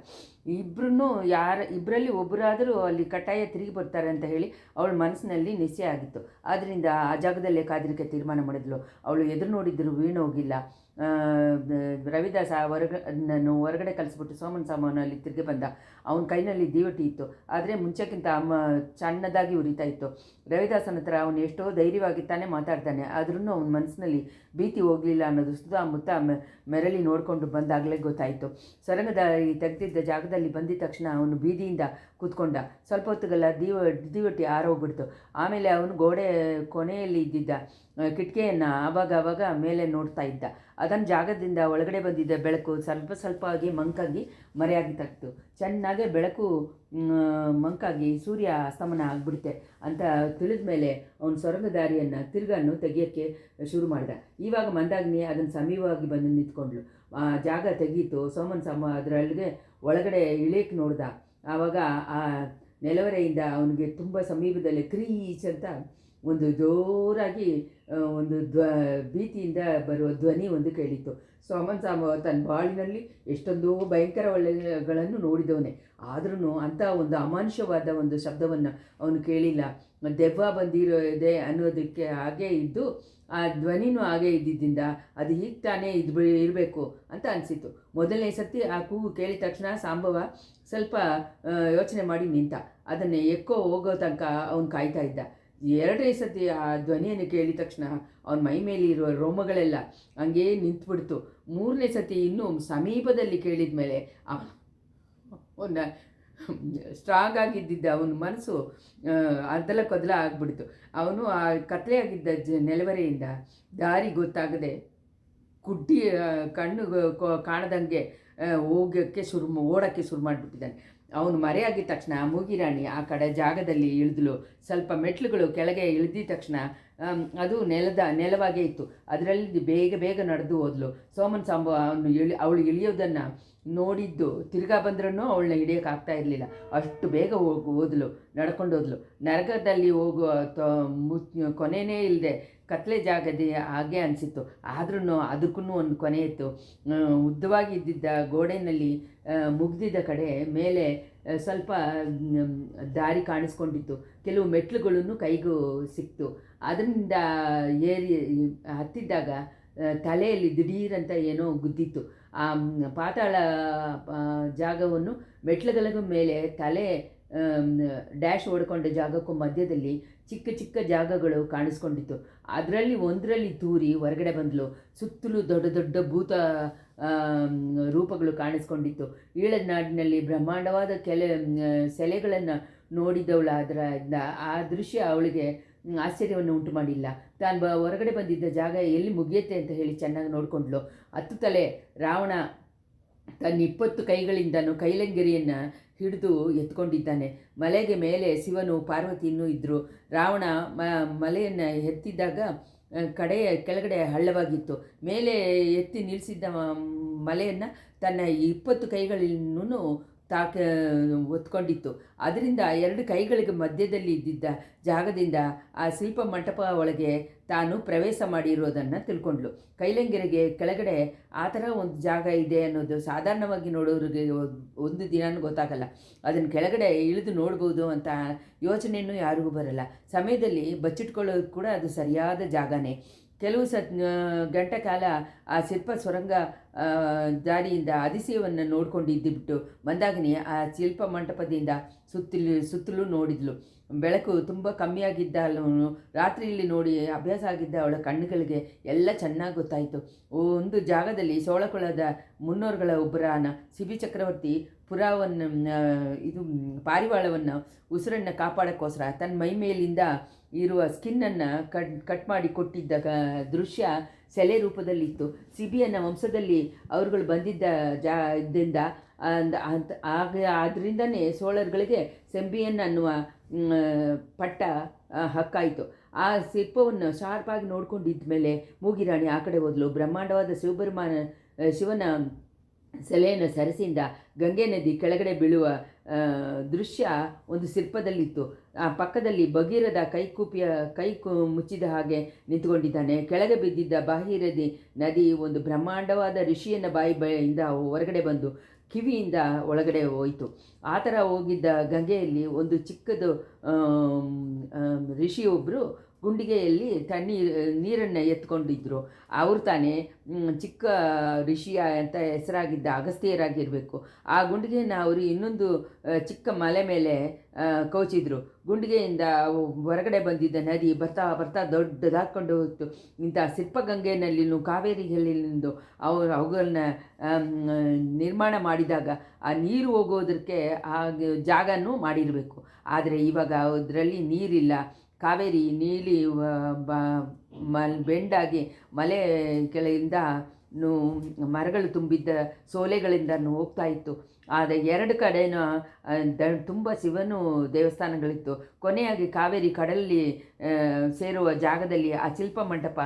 ಇಬ್ಬರಲ್ಲಿ ಒಬ್ಬರಾದರೂ ಅಲ್ಲಿ ಕಟ್ಟಾಯ ತಿರುಗಿ ಬರ್ತಾರೆ ಅಂತ ಹೇಳಿ ಅವಳ ಮನಸ್ಸಿನಲ್ಲಿ ನಿಶ್ಚಯ ಆಗಿತ್ತು. ಆದ್ದರಿಂದ ಆ ಜಾಗದಲ್ಲೇ ಕಾದಿರಕ್ಕೆ ತೀರ್ಮಾನ ಮಾಡಿದ್ಲು. ಅವಳು ಎದುರು ನೋಡಿದ್ದರೂ ವೀಣೋಗಿಲ್ಲ. ರವಿದಾಸ ಹೊರಗಡೆ ಕಳಿಸ್ಬಿಟ್ಟು ಸೋಮನ್ ಸಾಮಾನಲ್ಲಿ ತಿರುಗಿ ಬಂದ. ಅವನ ಕೈನಲ್ಲಿ ದೀವಟಿ ಇತ್ತು, ಆದರೆ ಮುಂಚೆಕ್ಕಿಂತ ಸಣ್ಣದಾಗಿ ಉರಿತಾ ಇತ್ತು. ರವಿದಾಸನ ಹತ್ರ ಅವನು ಎಷ್ಟೋ ಧೈರ್ಯವಾಗಿ ತಾನೇ ಮಾತಾಡ್ತಾನೆ, ಆದ್ರೂ ಅವನ ಮನಸ್ಸಿನಲ್ಲಿ ಭೀತಿ ಹೋಗಲಿಲ್ಲ ಅನ್ನೋದು ಸುತ್ತಮುತ್ತ ಮೆರಳಿ ನೋಡಿಕೊಂಡು ಬಂದಾಗಲೇ ಗೊತ್ತಾಯಿತು. ಸೊರಂಗದಾರಿ ತೆಗೆದಿದ್ದ ಜಾಗದಲ್ಲಿ ಬಂದಿದ ತಕ್ಷಣ ಅವನು ಬೀದಿಯಿಂದ ಕೂತ್ಕೊಂಡ. ಸ್ವಲ್ಪ ಹೊತ್ತಿಗೆಲ್ಲ ದೀವಟಿ ಆರೋಗ್ಬಿಡ್ತು. ಆಮೇಲೆ ಅವನು ಗೋಡೆ ಕೊನೆಯಲ್ಲಿ ಇದ್ದಿದ್ದ ಕಿಟಕಿಯನ್ನು ಆವಾಗ ಮೇಲೆ ನೋಡ್ತಾ ಇದ್ದ. ಅದನ್ನು ಜಾಗದಿಂದ ಒಳಗಡೆ ಬಂದಿದ್ದ ಬೆಳಕು ಸ್ವಲ್ಪವಾಗಿ ಮಂಕಾಗಿ ಮರೆಯಾಗಿ ತಗ್ತು. ಚೆನ್ನಾಗೆ ಬೆಳಕು ಮಂಕಾಗಿ ಸೂರ್ಯ ಅಸ್ತಮನ ಆಗಿಬಿಡುತ್ತೆ ಅಂತ ತಿಳಿದ ಮೇಲೆ ಅವನು ಸೊರಂಗದಾರಿಯನ್ನು ತಿರುಗನ್ನು ತೆಗಿಯೋಕ್ಕೆ ಶುರು ಮಾಡಿದ. ಇವಾಗ ಮಂದಾಗ್ನಿ ಅದನ್ನು ಸಮೀಪವಾಗಿ ಬಂದು ನಿಂತ್ಕೊಂಡ್ಳು. ಆ ಜಾಗ ತೆಗೀತು. ಸೋಮನ್ ಸಾಮ ಅದರಲ್ಲಿಗೆ ಒಳಗಡೆ ಇಳಿಯಕ್ಕೆ ನೋಡ್ದ. ಆವಾಗ ಆ ನೆಲವರೆಯಿಂದ ಅವನಿಗೆ ತುಂಬ ಸಮೀಪದಲ್ಲಿ ಕ್ರೀಚ್ ಅಂತ ಒಂದು ಜೋರಾಗಿ ಒಂದು ಭೀತಿಯಿಂದ ಬರುವ ಧ್ವನಿ ಒಂದು ಕೇಳಿತ್ತು. ಸೋಮನ್ ಸಾಮ ತನ್ನ ಬಾಳಿನಲ್ಲಿ ಎಷ್ಟೊಂದು ಭಯಂಕರ ಒಳ್ಳೆಗಳನ್ನು ನೋಡಿದವನೇ, ಆದ್ರೂ ಅಂಥ ಒಂದು ಅಮಾನುಷವಾದ ಒಂದು ಶಬ್ದವನ್ನು ಅವನು ಕೇಳಿಲ್ಲ. ದೆವ್ವ ಬಂದಿರೋದೆ ಅನ್ನೋದಕ್ಕೆ ಹಾಗೇ ಇದ್ದು ಆ ಧ್ವನಿನೂ ಹಾಗೇ ಇದ್ದಿದ್ದರಿಂದ ಅದು ಹೀಗೆ ತಾನೇ ಇರಬೇಕು ಅಂತ ಅನಿಸಿತು. ಮೊದಲನೇ ಸತಿ ಆ ಕೂಗು ಕೇಳಿದ ತಕ್ಷಣ ಸಾಂಬವ ಸ್ವಲ್ಪ ಯೋಚನೆ ಮಾಡಿ ನಿಂತ. ಅದನ್ನು ಎಕ್ಕೋ ಹೋಗೋ ತನಕ ಅವನು ಕಾಯ್ತಾ ಇದ್ದ. 2ನೇ ಸತಿ ಆ ಧ್ವನಿಯನ್ನು ಕೇಳಿದ ತಕ್ಷಣ ಅವನ ಮೈ ಮೇಲೆ ಇರುವ ರೋಮಗಳೆಲ್ಲ ಹಂಗೇ ನಿಂತುಬಿಡ್ತು. 3ನೇ ಸತಿ ಇನ್ನೂ ಸಮೀಪದಲ್ಲಿ ಕೇಳಿದ ಮೇಲೆ ಅವನ ಸ್ಟ್ರಾಂಗ್ ಆಗಿದ್ದಿದ್ದ ಅವನ ಮನಸ್ಸು ಅದಲ ಕೊದಲ ಆಗಿಬಿಡ್ತು. ಅವನು ಆ ಕತ್ಲೆಯಾಗಿದ್ದ ನೆಲವರೆಯಿಂದ ದಾರಿ ಗೊತ್ತಾಗದೆ ಕುಡ್ಡಿ ಕಣ್ಣು ಕಾಣದಂಗೆ ಓಡೋಕ್ಕೆ ಶುರು ಮಾಡಿಬಿಟ್ಟಿದ್ದಾನೆ. ಅವನು ಮರೆಯಾಗಿದ್ದ ತಕ್ಷಣ ಮೂಗಿರಾಣಿ ಆ ಕಡೆ ಜಾಗದಲ್ಲಿ ಇಳಿದ್ಲು. ಸ್ವಲ್ಪ ಮೆಟ್ಲುಗಳು ಕೆಳಗೆ ಇಳಿದಿದ ತಕ್ಷಣ ಅದು ನೆಲವಾಗೇ ಇತ್ತು. ಅದರಲ್ಲಿ ಬೇಗ ನಡೆದು ಹೋದ್ಲು. ಸೋಮನ್ ಸಾಂಬ ಅವಳು ಇಳಿಯೋದನ್ನು ನೋಡಿದ್ದು ತಿರ್ಗಾ ಬಂದ್ರೂ ಅವಳನ್ನ ಹಿಡಿಯೋಕ್ಕಾಗ್ತಾ ಇರಲಿಲ್ಲ. ಅಷ್ಟು ಬೇಗ ನಡ್ಕೊಂಡು ಹೋದ್ಲು. ನರಕದಲ್ಲಿ ಹೋಗುವ ಕೊನೆಯೇ ಇಲ್ಲದೆ ಕತ್ಲೆ ಜಾಗದ ಹಾಗೆ ಅನಿಸಿತ್ತು. ಆದ್ರೂ ಅದಕ್ಕೂ ಒಂದು ಕೊನೆ ಇತ್ತು. ಉದ್ದವಾಗಿ ಇದ್ದಿದ್ದ ಗೋಡೆಯಲ್ಲಿ ಮುಗ್ದಿದ್ದ ಕಡೆ ಮೇಲೆ ಸ್ವಲ್ಪ ದಾರಿ ಕಾಣಿಸ್ಕೊಂಡಿತ್ತು. ಕೆಲವು ಮೆಟ್ಲುಗಳನ್ನು ಕೈಗೂ ಸಿಕ್ತು. ಅದರಿಂದ ಹತ್ತಿದ್ದಾಗ ತಲೆಯಲ್ಲಿ ದಿಢೀರಂತ ಏನೋ ಗುದ್ದಿತ್ತು. ಆ ಪಾತಾಳ ಜಾಗವನ್ನು ಮೆಟ್ಲುಗಳ ಮೇಲೆ ತಲೆ ಡ್ಯಾಶ್ ಹೊಡ್ಕೊಂಡ ಜಾಗಕ್ಕೂ ಮಧ್ಯದಲ್ಲಿ ಚಿಕ್ಕ ಜಾಗಗಳು ಕಾಣಿಸ್ಕೊಂಡಿತ್ತು. ಅದರಲ್ಲಿ ಒಂದರಲ್ಲಿ ತೂರಿ ಹೊರಗಡೆ ಬಂದಳು. ಸುತ್ತಲೂ ದೊಡ್ಡ ಭೂತ ರೂಪಗಳು ಕಾಣಿಸ್ಕೊಂಡಿತ್ತು. ಈಳನಾಡಿನಲ್ಲಿ ಬ್ರಹ್ಮಾಂಡವಾದ ಸೆಲೆಗಳನ್ನು ನೋಡಿದವಳು. ಆ ದೃಶ್ಯ ಅವಳಿಗೆ ಆಶ್ಚರ್ಯವನ್ನು ಉಂಟು ಮಾಡಿಲ್ಲ. ತಾನು ಹೊರಗಡೆ ಬಂದಿದ್ದ ಜಾಗ ಎಲ್ಲಿ ಮುಗಿಯುತ್ತೆ ಅಂತ ಹೇಳಿ ಚೆನ್ನಾಗಿ ನೋಡಿಕೊಂಡ್ಳು. 10 ತಲೆ ರಾವಣ ತನ್ನ 20 ಕೈಗಳಿಂದನೂ ಕೈಲಂಗಿರಿಯನ್ನು ಹಿಡಿದು ಎತ್ಕೊಂಡಿದ್ದಾನೆ. ಮಲೆಗೆ ಮೇಲೆ ಶಿವನು ಪಾರ್ವತಿಯೂ ಇದ್ದರು. ರಾವಣ ಮಲೆಯನ್ನು ಎತ್ತಿದ್ದಾಗ ಕೆಳಗಡೆ ಹಳ್ಳವಾಗಿತ್ತು. ಮೇಲೆ ಎತ್ತಿ ನಿಲ್ಲಿಸಿದ್ದ ಮಲೆಯನ್ನು ತನ್ನ 20 ಕೈಗಳಿನ್ನೂ ಒತ್ಕೊಂಡಿತ್ತು. ಅದರಿಂದ 2 ಕೈಗಳಿಗೆ ಮಧ್ಯದಲ್ಲಿ ಇದ್ದಿದ್ದ ಜಾಗದಿಂದ ಆ ಶಿಲ್ಪ ಮಂಟಪ ಒಳಗೆ ತಾನು ಪ್ರವೇಶ ಮಾಡಿರೋದನ್ನು ತಿಳ್ಕೊಂಡ್ಳು. ಕೈಲಂಗಿರಿಗೆ ಕೆಳಗಡೆ ಆ ಥರ ಒಂದು ಜಾಗ ಇದೆ ಅನ್ನೋದು ಸಾಧಾರಣವಾಗಿ ನೋಡೋರಿಗೆ ಒಂದು ದಿನವೂ ಗೊತ್ತಾಗಲ್ಲ. ಅದನ್ನು ಕೆಳಗಡೆ ಇಳಿದು ನೋಡ್ಬೋದು ಅಂತ ಯೋಚನೆಯೂ ಯಾರಿಗೂ ಬರಲ್ಲ. ಸಮಯದಲ್ಲಿ ಬಚ್ಚಿಟ್ಕೊಳ್ಳೋದು ಕೂಡ ಅದು ಸರಿಯಾದ ಜಾಗನೇ. ಕೆಲವು ಗಂಟೆ ಕಾಲ ಆ ಶಿಲ್ಪ ಸೊರಂಗ ದಾರಿಯಿಂದ ಅತಿಶಯವನ್ನು ನೋಡ್ಕೊಂಡು ಇದ್ದುಬಿಟ್ಟು ಮಂದಾಕಿನಿ ಆ ಶಿಲ್ಪ ಮಂಟಪದಿಂದ ಸುತ್ತಲೂ ನೋಡಿದ್ಲು. ಬೆಳಕು ತುಂಬ ಕಮ್ಮಿಯಾಗಿದ್ದಲ್ಲೂ ರಾತ್ರಿಯಲ್ಲಿ ನೋಡಿ ಅಭ್ಯಾಸ ಆಗಿದ್ದ ಅವಳ ಕಣ್ಣುಗಳಿಗೆ ಎಲ್ಲ ಚೆನ್ನಾಗಿ ಗೊತ್ತಾಯಿತು. ಒಂದು ಜಾಗದಲ್ಲಿ ಸೋಳಕೊಳದ ಮುನ್ನೋರುಗಳ ಒಬ್ಬರಾನ ಸಿಬಿ ಚಕ್ರವರ್ತಿ ಪಾರಿವಾಳವನ್ನು ಉಸಿರನ್ನು ಕಾಪಾಡೋಕ್ಕೋಸ್ಕರ ತನ್ನ ಮೈ ಮೇಲಿಂದ ಇರುವ ಸ್ಕಿನ್ನನ್ನು ಕಟ್ ಮಾಡಿ ಕೊಟ್ಟಿದ್ದ ದೃಶ್ಯ ಸೆಲೆ ರೂಪದಲ್ಲಿತ್ತು. ಸಿಬಿಯನ್ನ ವಂಶದಲ್ಲಿ ಅವರುಗಳು ಬಂದಿದ್ದ ಇದರಿಂದ ಅದರಿಂದನೇ ಸೋಳರುಗಳಿಗೆ ಸೆಂಬಿಯನ್ ಅನ್ನುವ ಪಟ್ಟ ಹಕ್ಕಾಯಿತು. ಆ ಶಿಲ್ಪವನ್ನು ಶಾರ್ಪಾಗಿ ನೋಡ್ಕೊಂಡಿದ್ದ ಮೇಲೆ ಮೂಗಿರಾಣಿ ಆ ಕಡೆ ಹೋದಲು. ಬ್ರಹ್ಮಾಂಡವಾದ ಶಿವನ ಸೆಲೆಯನ್ನು ಸರಸಿಯಿಂದ ಗಂಗೆ ನದಿ ಕೆಳಗಡೆ ಬೀಳುವ ದೃಶ್ಯ ಒಂದು ಶಿಲ್ಪದಲ್ಲಿತ್ತು. ಆ ಪಕ್ಕದಲ್ಲಿ ಭಗೀರಥ ಕೈ ಮುಚ್ಚಿದ ಹಾಗೆ ನಿಂತುಕೊಂಡಿದ್ದಾನೆ. ಕೆಳಗೆ ಬಿದ್ದಿದ್ದ ಭಾಗೀರಥಿ ನದಿ ಒಂದು ಬ್ರಹ್ಮಾಂಡವಾದ ಋಷಿಯನ್ನ ಬಾಯಿಯಿಂದ ಹೊರಗಡೆ ಬಂದು ಕಿವಿಯಿಂದ ಒಳಗಡೆ ಹೋಯಿತು. ಆ ಥರ ಹೋಗಿದ್ದ ಗಂಗೆಯಲ್ಲಿ ಒಂದು ಚಿಕ್ಕದು ಋಷಿಯೊಬ್ಬರು ಗುಂಡಿಗೆಯಲ್ಲಿ ನೀರನ್ನು ಎತ್ಕೊಂಡಿದ್ದರು. ಅವರು ತಾನೇ ಚಿಕ್ಕ ಋಷಿಯ ಅಂತ ಹೆಸರಾಗಿದ್ದ ಅಗಸ್ತ್ಯರಾಗಿರಬೇಕು. ಆ ಗುಂಡಿಗೆಯನ್ನು ಅವರು ಇನ್ನೊಂದು ಚಿಕ್ಕ ಮಲೆ ಮೇಲೆ ಕೌಚಿದ್ರು. ಗುಂಡಿಗೆಯಿಂದ ಹೊರಗಡೆ ಬಂದಿದ್ದ ನದಿ ಬರ್ತಾ ಬರ್ತಾ ದೊಡ್ಡದಾಗ್ಕೊಂಡು ಹೋಯಿತು. ಇಂಥ ಶಿಲ್ಪಗಂಗೆನಲ್ಲಿನೂ ಕಾವೇರಿಯಲ್ಲಿಂದು ಅವುಗಳನ್ನ ನಿರ್ಮಾಣ ಮಾಡಿದಾಗ ಆ ನೀರು ಹೋಗೋದಕ್ಕೆ ಆ ಜಾಗನೂ ಮಾಡಿರಬೇಕು. ಆದರೆ ಇವಾಗ ಅದರಲ್ಲಿ ನೀರಿಲ್ಲ. ಕಾವೇರಿ ನೀಲಿ ಬೆಂಡಾಗಿ ಮಲೆ ಕೆಳಗಿಂದ ಮರಗಳು ತುಂಬಿದ್ದ ಸೋಲೆಗಳಿಂದ ಹೋಗ್ತಾ ಇತ್ತು. ಆದರೆ 2 ಕಡೆನೂ ತುಂಬ ಶಿವನು ದೇವಸ್ಥಾನಗಳಿತ್ತು. ಕೊನೆಯಾಗಿ ಕಾವೇರಿ ಕಡಲಲ್ಲಿ ಸೇರುವ ಜಾಗದಲ್ಲಿ ಆ ಶಿಲ್ಪ ಮಂಟಪ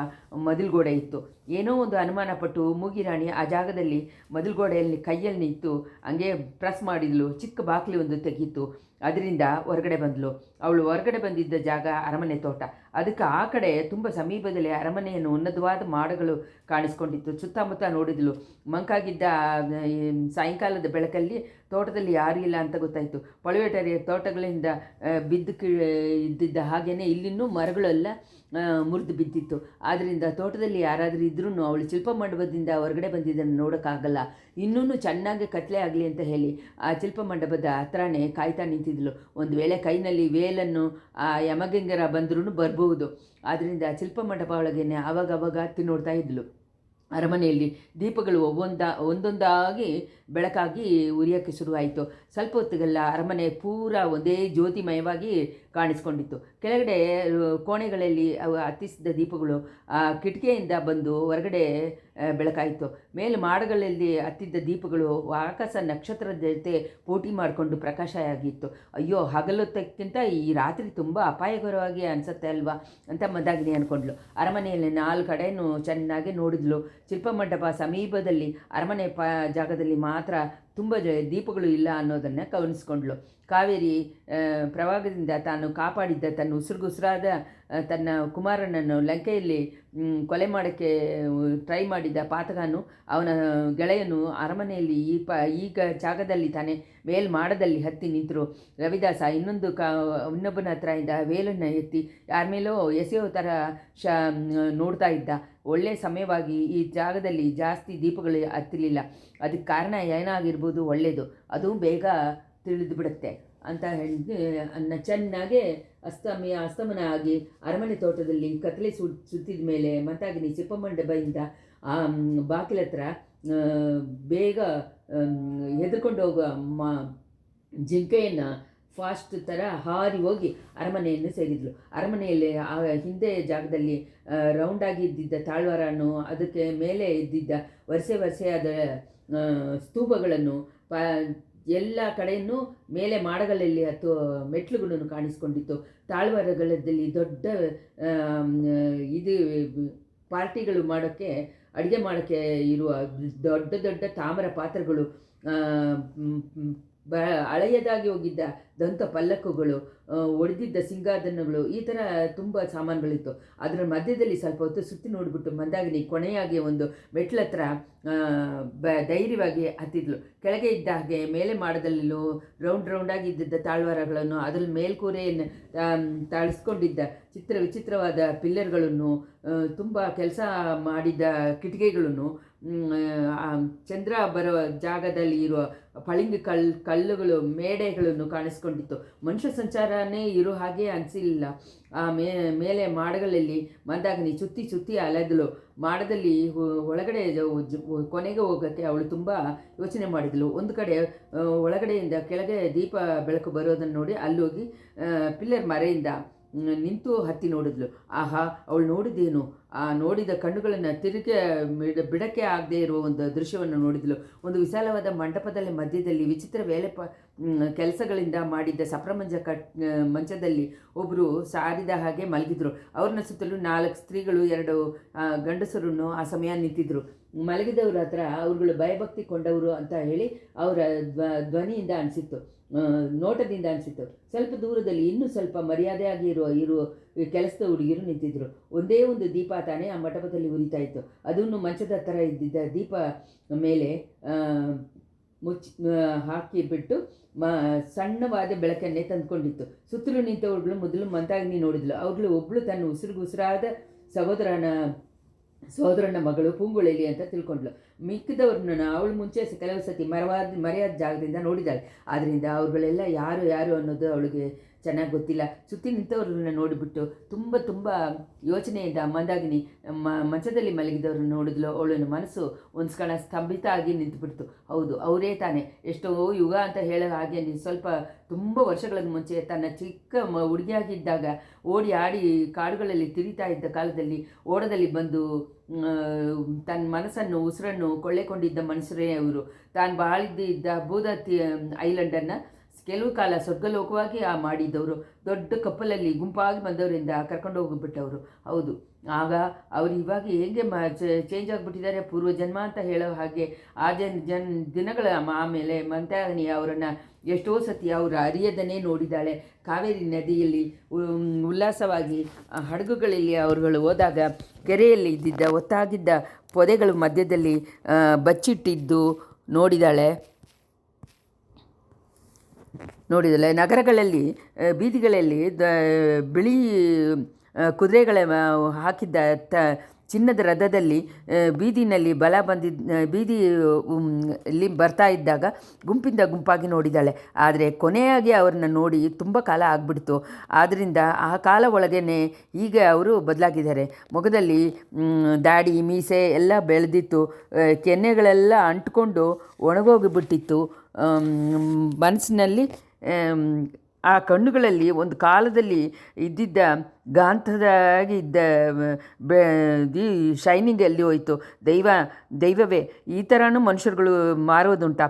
ಮದಿಲ್ಗೋಡೆ ಇತ್ತು. ಏನೋ ಒಂದು ಅನುಮಾನ ಪಟ್ಟು ಮೂಗಿರಾಣಿ ಆ ಜಾಗದಲ್ಲಿ ಮದಿಲ್ಗೋಡೆಯಲ್ಲಿ ಕೈಯಲ್ಲಿ ನಿಂತು ಹಂಗೆ ಪ್ರೆಸ್ ಮಾಡಿದ್ಲು. ಚಿಕ್ಕ ಬಾಗಿಲು ಒಂದು ತೆಗೀತು. ಅದರಿಂದ ಹೊರಗಡೆ ಬಂದಳು. ಅವಳು ಹೊರಗಡೆ ಬಂದಿದ್ದ ಜಾಗ ಅರಮನೆ ತೋಟ. ಅದಕ್ಕೆ ಆ ಕಡೆ ತುಂಬ ಸಮೀಪದಲ್ಲಿ ಅರಮನೆಯನ್ನು ಉನ್ನತವಾದ ಮಾಡಗಳು ಕಾಣಿಸ್ಕೊಂಡಿತ್ತು. ಸುತ್ತಮುತ್ತ ನೋಡಿದ್ಲು. ಮಂಕಾಗಿದ್ದ ಸಾಯಂಕಾಲದ ಬೆಳಕಲ್ಲಿ ತೋಟದಲ್ಲಿ ಯಾರೂ ಇಲ್ಲ ಅಂತ ಗೊತ್ತಾಯಿತು. ಪಳುವೆಟರಿಯ ತೋಟಗಳಿಂದ ಬಿದ್ದು ಇದ್ದಿದ್ದ ಹಾಗೆಯೇ ಇಲ್ಲಿನ್ನೂ ಮರಗಳೆಲ್ಲ ಮುರಿದು ಬಿದ್ದಿತ್ತು. ಆದ್ದರಿಂದ ತೋಟದಲ್ಲಿ ಯಾರಾದರೂ ಇದ್ರೂ ಅವಳು ಶಿಲ್ಪ ಮಂಟಪದಿಂದ ಹೊರಗಡೆ ಬಂದಿದ್ದನ್ನು ನೋಡೋಕ್ಕಾಗಲ್ಲ. ಇನ್ನೂ ಚೆನ್ನಾಗಿ ಕತ್ಲೆ ಆಗಲಿ ಅಂತ ಹೇಳಿ ಆ ಶಿಲ್ಪ ಮಂಟಪದ ಹತ್ರನೇ ಕಾಯ್ತಾ ನಿಂತಿದ್ಲು. ಒಂದು ವೇಳೆ ಕೈನಲ್ಲಿ ವೇಲನ್ನು ಆ ಯಮಗಂಗರ ಬಂದರೂ ಬರ್ಬೋದು. ಆದ್ದರಿಂದ ಶಿಲ್ಪ ಮಂಟಪ ಒಳಗೇನೆ ಆವಾಗವಾಗ ಹತ್ತಿ ನೋಡ್ತಾ ಇದ್ಲು. ಅರಮನೆಯಲ್ಲಿ ದೀಪಗಳು ಒಂದೊಂದಾಗಿ ಬೆಳಕಾಗಿ ಉರಿಯೋಕ್ಕೆ ಶುರುವಾಯಿತು. ಸ್ವಲ್ಪ ಹೊತ್ತಿಗೆಲ್ಲ ಅರಮನೆ ಪೂರ ಒಂದೇ ಜ್ಯೋತಿಮಯವಾಗಿ ಕಾಣಿಸ್ಕೊಂಡಿತ್ತು. ಕೆಳಗಡೆ ಕೋಣೆಗಳಲ್ಲಿ ಹತ್ತಿಸಿದ ದೀಪಗಳು ಕಿಟಕಿಯಿಂದ ಬಂದು ಹೊರಗಡೆ ಬೆಳಕಾಯಿತು. ಮೇಲೆ ಮಾಡಗಳಲ್ಲಿ ಹತ್ತಿದ್ದ ದೀಪಗಳು ಆಕಾಶ ನಕ್ಷತ್ರದ ಜೊತೆ ಪೋಟಿ ಮಾಡಿಕೊಂಡು ಪ್ರಕಾಶ ಆಗಿತ್ತು. ಅಯ್ಯೋ, ಹಗಲೊತ್ತಕ್ಕಿಂತ ಈ ರಾತ್ರಿ ತುಂಬ ಅಪಾಯಕರವಾಗಿ ಅನಿಸುತ್ತೆ ಅಲ್ವಾ ಅಂತ ಮಂದಾಕಿನಿ ಅಂದ್ಕೊಂಡ್ಳು. ಅರಮನೆಯಲ್ಲಿ 4 ಕಡೆಯೂ ಚೆನ್ನಾಗಿ ನೋಡಿದ್ಲು. ಶಿಲ್ಪಮಂಟಪ ಸಮೀಪದಲ್ಲಿ ಅರಮನೆ ಜಾಗದಲ್ಲಿ ಮಾತ್ರ ತುಂಬ ದೀಪಗಳು ಇಲ್ಲ ಅನ್ನೋದನ್ನು ಗಮನಿಸ್ಕೊಂಡ್ಳು. ಕಾವೇರಿ ಪ್ರವಾಹದಿಂದ ತಾನು ಕಾಪಾಡಿದ್ದ ತನ್ನ ಉಸಿರುಗುಸಿರಾದ ತನ್ನ ಕುಮಾರನನ್ನು ಲಂಕೆಯಲ್ಲಿ ಕೊಲೆ ಮಾಡೋಕ್ಕೆ ಟ್ರೈ ಮಾಡಿದ್ದ ಪಾತಕನು ಅವನ ಗೆಳೆಯನು ಅರಮನೆಯಲ್ಲಿ ಈಗ ಜಾಗದಲ್ಲಿ ತಾನೇ ಮಾಡದಲ್ಲಿ ಹತ್ತಿ ನಿಂತರು. ರವಿದಾಸ ಇನ್ನೊಬ್ಬನ ಹತ್ರದಿಂದ ವೇಲನ್ನು ಎತ್ತಿ ಯಾರ ಮೇಲೋ ಎಸೆಯೋ ಥರ ನೋಡ್ತಾ ಇದ್ದ. ಒಳ್ಳೆಯ ಸಮಯವಾಗಿ ಈ ಜಾಗದಲ್ಲಿ ಜಾಸ್ತಿ ದೀಪಗಳು ಹತ್ತಲಿಲ್ಲ. ಅದಕ್ಕೆ ಕಾರಣ ಏನಾಗಿರ್ಬೋದು, ಒಳ್ಳೆಯದು, ಅದು ಬೇಗ ತಿಳಿದು ಬಿಡುತ್ತೆ ಅಂತ ಹೇಳಿ ಚೆನ್ನಾಗೆ ಅಸ್ತಮನ ಆಗಿ ಅರಮನೆ ತೋಟದಲ್ಲಿ ಕತ್ತಲೆ ಸುತ್ತಿದ ಮೇಲೆ ಮಂದಾಕಿನಿ ಶಿಲ್ಪಮಂಟಪದಿಂದ ಆ ಬಾಗಿಲತ್ರ ಬೇಗ ಹೆದರ್ಕೊಂಡು ಹೋಗೋ ಜಿಂಕೆಯನ್ನು ಫಾಸ್ಟ್ ಥರ ಹಾರಿ ಹೋಗಿ ಅರಮನೆಯನ್ನು ಸೇರಿದ್ಲು. ಅರಮನೆಯಲ್ಲಿ ಆ ಹಿಂದೆ ಜಾಗದಲ್ಲಿ ರೌಂಡಾಗಿ ಇದ್ದಿದ್ದ ತಾಳ್ವಾರನ್ನು, ಅದಕ್ಕೆ ಮೇಲೆ ಇದ್ದಿದ್ದ ವರಿಸೆಯಾದ ಸ್ತೂಪಗಳನ್ನು ಎಲ್ಲ ಕಡೆಯೂ ಮೇಲೆ ಮಾಡಗಳಲ್ಲಿ ಅಥವಾ ಮೆಟ್ಲುಗಳನ್ನು ಕಾಣಿಸ್ಕೊಂಡಿತ್ತು. ತಾಳ್ವಾರಗಳಲ್ಲಿ ದೊಡ್ಡ ಇದು ಪಾರ್ಟಿಗಳು ಮಾಡೋಕ್ಕೆ, ಅಡುಗೆ ಮಾಡೋಕ್ಕೆ ಇರುವ ದೊಡ್ಡ ದೊಡ್ಡ ತಾಮ್ರ ಪಾತ್ರೆಗಳು, ಬ ಹಳೆಯದಾಗಿ ಹೋಗಿದ್ದ ದಂತ ಪಲ್ಲಕ್ಕುಗಳು, ಒಡೆದಿದ್ದ ಸಿಂಗಾದನಗಳು, ಈ ಥರ ತುಂಬ ಸಾಮಾನುಗಳಿತ್ತು. ಅದರ ಮಧ್ಯದಲ್ಲಿ ಸ್ವಲ್ಪ ಹೊತ್ತು ಸುತ್ತಿ ನೋಡಿಬಿಟ್ಟು ಮಂದಾಗಿನಿ ಕೊನೆಯಾಗಿ ಒಂದು ಮೆಟ್ಲತ್ರ ಧೈರ್ಯವಾಗಿ ಹತ್ತಿದ್ಲು. ಕೆಳಗೆ ಇದ್ದ ಹಾಗೆ ಮೇಲೆ ಮಾಡದಲ್ಲೂ ರೌಂಡಾಗಿ ಇದ್ದಿದ್ದ ತಾಳ್ವಾರಗಳನ್ನು, ಅದರ ಮೇಲ್ಕೂರೆಯನ್ನು ತಾಳಿಸ್ಕೊಂಡಿದ್ದ ವಿಚಿತ್ರವಾದ ಪಿಲ್ಲರ್ಗಳನ್ನು, ತುಂಬ ಕೆಲಸ ಮಾಡಿದ್ದ ಕಿಟಿಕಿಗಳನ್ನು, ಚಂದ್ರ ಬರೋ ಜಾಗದಲ್ಲಿ ಇರುವ ಪಳಿಂಗಿ ಕಲ್ಲುಗಳು, ಮೇಡೆಗಳನ್ನು ಕಾಣಿಸ್ಕೊಂಡಿತ್ತು. ಮನುಷ್ಯ ಸಂಚಾರನೇ ಇರೋ ಹಾಗೆ ಅನಿಸಲಿಲ್ಲ. ಆ ಮೇಲೆ ಮಾಡಗಳಲ್ಲಿ ಮಂದಾಗಿನಿ ಸುತ್ತಿ ಅಲೆದಳು. ಮಾಡದಲ್ಲಿ ಒಳಗಡೆ ಕೊನೆಗೆ ಹೋಗೋಕ್ಕೆ ಅವಳು ತುಂಬ ಯೋಚನೆ ಮಾಡಿದಳು. ಒಂದು ಕಡೆ ಒಳಗಡೆಯಿಂದ ಕೆಳಗೆ ದೀಪ ಬೆಳಕು ಬರೋದನ್ನು ನೋಡಿ ಅಲ್ಲೋಗಿ ಪಿಲ್ಲರ್ ಮರೆಯಿಂದ ನಿಂತು ಹತ್ತಿ ನೋಡಿದ್ಲು. ಆಹಾ, ಅವಳು ನೋಡಿದ್ದೇನು? ಆ ನೋಡಿದ ಕಣ್ಣುಗಳನ್ನು ತಿರುಗಿ ಬಿಡಕ್ಕೆ ಆಗದೆ ಇರುವ ಒಂದು ದೃಶ್ಯವನ್ನು ನೋಡಿದ್ಲು. ಒಂದು ವಿಶಾಲವಾದ ಮಂಟಪದಲ್ಲಿ ಮಧ್ಯದಲ್ಲಿ ವಿಚಿತ್ರ ಕೆಲಸಗಳಿಂದ ಮಾಡಿದ್ದ ಮಂಚದಲ್ಲಿ ಒಬ್ಬರು ಸಾರಿದ ಹಾಗೆ ಮಲಗಿದ್ರು. ಅವ್ರನ್ನ ಸುತ್ತಲೂ 4 ಸ್ತ್ರೀಗಳು, 2 ಗಂಡಸರನ್ನು ಆ ಸಮಯ ನಿಂತಿದ್ರು. ಮಲಗಿದವ್ರ ಹತ್ರ ಅವ್ರುಗಳು ಭಯಭಕ್ತಿ ಕೊಂಡವರು ಅಂತ ಹೇಳಿ ಅವರ ಧ್ವನಿಯಿಂದ ಅನಿಸಿತ್ತು, ನೋಟದಿಂದ ಅನಿಸಿತ್ತು. ಸ್ವಲ್ಪ ದೂರದಲ್ಲಿ ಇನ್ನೂ ಸ್ವಲ್ಪ ಮರ್ಯಾದೆಯಾಗಿ ಇರುವ ಕೆಲಸದ ಹುಡುಗಿರು ನಿಂತಿದ್ರು. ಒಂದೇ ಒಂದು ದೀಪ ತಾನೇ ಆ ಮಂಟಪದಲ್ಲಿ ಉರಿತಾ ಇತ್ತು. ಅದನ್ನು ಮಂಚದ ಹತ್ತಿರ ಇದ್ದಿದ್ದ ದೀಪ ಮೇಲೆ ಹಾಕಿಬಿಟ್ಟು ಸಣ್ಣವಾದ ಬೆಳಕನ್ನೇ ತಂದುಕೊಂಡಿತ್ತು. ಸುತ್ತಲೂ ನಿಂತವರುಗಳು ಮೊದಲು ಮಂದಾಗಿನಿ ನೋಡಿದ್ಲು. ಅವ್ರುಗಳು ಒಬ್ಬಳು ತನ್ನ ಉಸಿರಾದ ಸಹೋದರನ ಮಗಳು ಪೂಂಗುಳಲಿ ಅಂತ ತಿಳ್ಕೊಂಡ್ಳು. ಮಿಕ್ಕಿದವ್ರನ್ನ ಅವಳು ಮುಂಚೆ ಕೆಲವು ಸತಿ ಮರೆಯಾದ ಜಾಗದಿಂದ ನೋಡಿದ್ದಾಳೆ. ಆದ್ದರಿಂದ ಅವ್ರುಗಳೆಲ್ಲ ಯಾರು ಅನ್ನೋದು ಅವಳಿಗೆ ಚೆನ್ನಾಗಿ ಗೊತ್ತಿಲ್ಲ. ಸುತ್ತಿ ನಿಂತವ್ರನ್ನ ನೋಡಿಬಿಟ್ಟು ತುಂಬ ಯೋಚನೆಯಿಂದ ಮಂದಾಗಿನಿ ಮಂಚದಲ್ಲಿ ಮಲಗಿದವ್ರನ್ನ ನೋಡಿದ್ಲು. ಅವಳನ್ನ ಮನಸ್ಸು ಒಂದು ಕ್ಷಣ ಸ್ತಂಭಿತ ಆಗಿ ನಿಂತುಬಿಡ್ತು. ಹೌದು, ಅವರೇ ತಾನೆ. ಎಷ್ಟೋ ಯುಗ ಅಂತ ಹೇಳೋ ಹಾಗೆ ಸ್ವಲ್ಪ ತುಂಬ ವರ್ಷಗಳ ಮುಂಚೆ ತನ್ನ ಚಿಕ್ಕ ಹುಡುಗಿಯಾಗಿದ್ದಾಗ ಓಡಿ ಆಡಿ ಕಾಡುಗಳಲ್ಲಿ ತಿರುಗ್ತಾ ಇದ್ದ ಕಾಲದಲ್ಲಿ ಓಡದಲ್ಲಿ ಬಂದು ತನ್ನ ಮನಸ್ಸನ್ನು ಉಸಿರನ್ನು ಕೊಳ್ಳೆಕೊಂಡಿದ್ದ ಮನುಷ್ಯರೇ ಅವರು. ತಾನು ಬಾಳಿದ್ದ ಬೂದತ್ತಿ ಐಲ್ಯಾಂಡನ್ನು ಕೆಲವು ಕಾಲ ಸ್ವರ್ಗಲೋಕವಾಗಿ ಮಾಡಿದ್ದವರು. ದೊಡ್ಡ ಕಪ್ಪಲಲ್ಲಿ ಗುಂಪಾಗಿ ಬಂದವರಿಂದ ಕರ್ಕೊಂಡು ಹೋಗಿಬಿಟ್ಟವರು. ಹೌದು, ಆಗ ಅವರು ಇವಾಗ ಹೇಗೆ ಚೇಂಜ್ ಆಗಿಬಿಟ್ಟಿದ್ದಾರೆ, ಪೂರ್ವಜನ್ಮ ಅಂತ ಹೇಳೋ ಹಾಗೆ. ಆ ದಿನಗಳ ಆಮೇಲೆ ಮಂದಾಗಿನಿ ಅವರನ್ನು ಎಷ್ಟೋ ಸತಿ ಅವರು ಅರಿಯದನೇ ನೋಡಿದ್ದಾಳೆ. ಕಾವೇರಿ ನದಿಯಲ್ಲಿ ಉಲ್ಲಾಸವಾಗಿ ಹಡಗುಗಳಲ್ಲಿ ಅವರುಗಳು ಹೋದಾಗ ಕೆರೆಯಲ್ಲಿ ಇದ್ದಿದ್ದ ಒತ್ತಾಗಿದ್ದ ಪೊದೆಗಳು ಮಧ್ಯದಲ್ಲಿ ಬಚ್ಚಿಟ್ಟಿದ್ದು ನೋಡಿದ್ದಾಳೆ. ನಗರಗಳಲ್ಲಿ ಬೀದಿಗಳಲ್ಲಿ ಬಿಳಿ ಕುದುರೆಗಳ ಹಾಕಿದ್ದ ಚಿನ್ನದ ರಥದಲ್ಲಿ ಬೀದಿನಲ್ಲಿ ಬೀದಿಯಲ್ಲಿ ಬರ್ತಾ ಇದ್ದಾಗ ಗುಂಪಾಗಿ ನೋಡಿದ್ದಾಳೆ. ಆದರೆ ಕೊನೆಯಾಗಿ ಅವ್ರನ್ನ ನೋಡಿ ತುಂಬ ಕಾಲ ಆಗಿಬಿಡ್ತು. ಆದ್ದರಿಂದ ಆ ಕಾಲ ಒಳಗೇ ಈಗ ಅವರು ಬದಲಾಗಿದ್ದಾರೆ. ಮೊಗದಲ್ಲಿ ದಾಡಿ ಮೀಸೆ ಎಲ್ಲ ಬೆಳೆದಿತ್ತು. ಕೆನ್ನೆಗಳೆಲ್ಲ ಅಂಟ್ಕೊಂಡು ಒಣಗೋಗಿಬಿಟ್ಟಿತ್ತು. ಮನಸ್ಸಿನಲ್ಲಿ ಆ ಕಣ್ಣುಗಳಲ್ಲಿ ಒಂದು ಕಾಲದಲ್ಲಿ ಇದ್ದಿದ್ದ ಗಾಂಧದಾಗಿ ಇದ್ದ ಶೈನಿಂಗ್ ಎಲ್ಲಿ ಹೋಯಿತು? ದೈವವೇ, ಈ ಥರನೂ ಮನುಷ್ಯರುಗಳು ಮಾರೋದುಂಟ.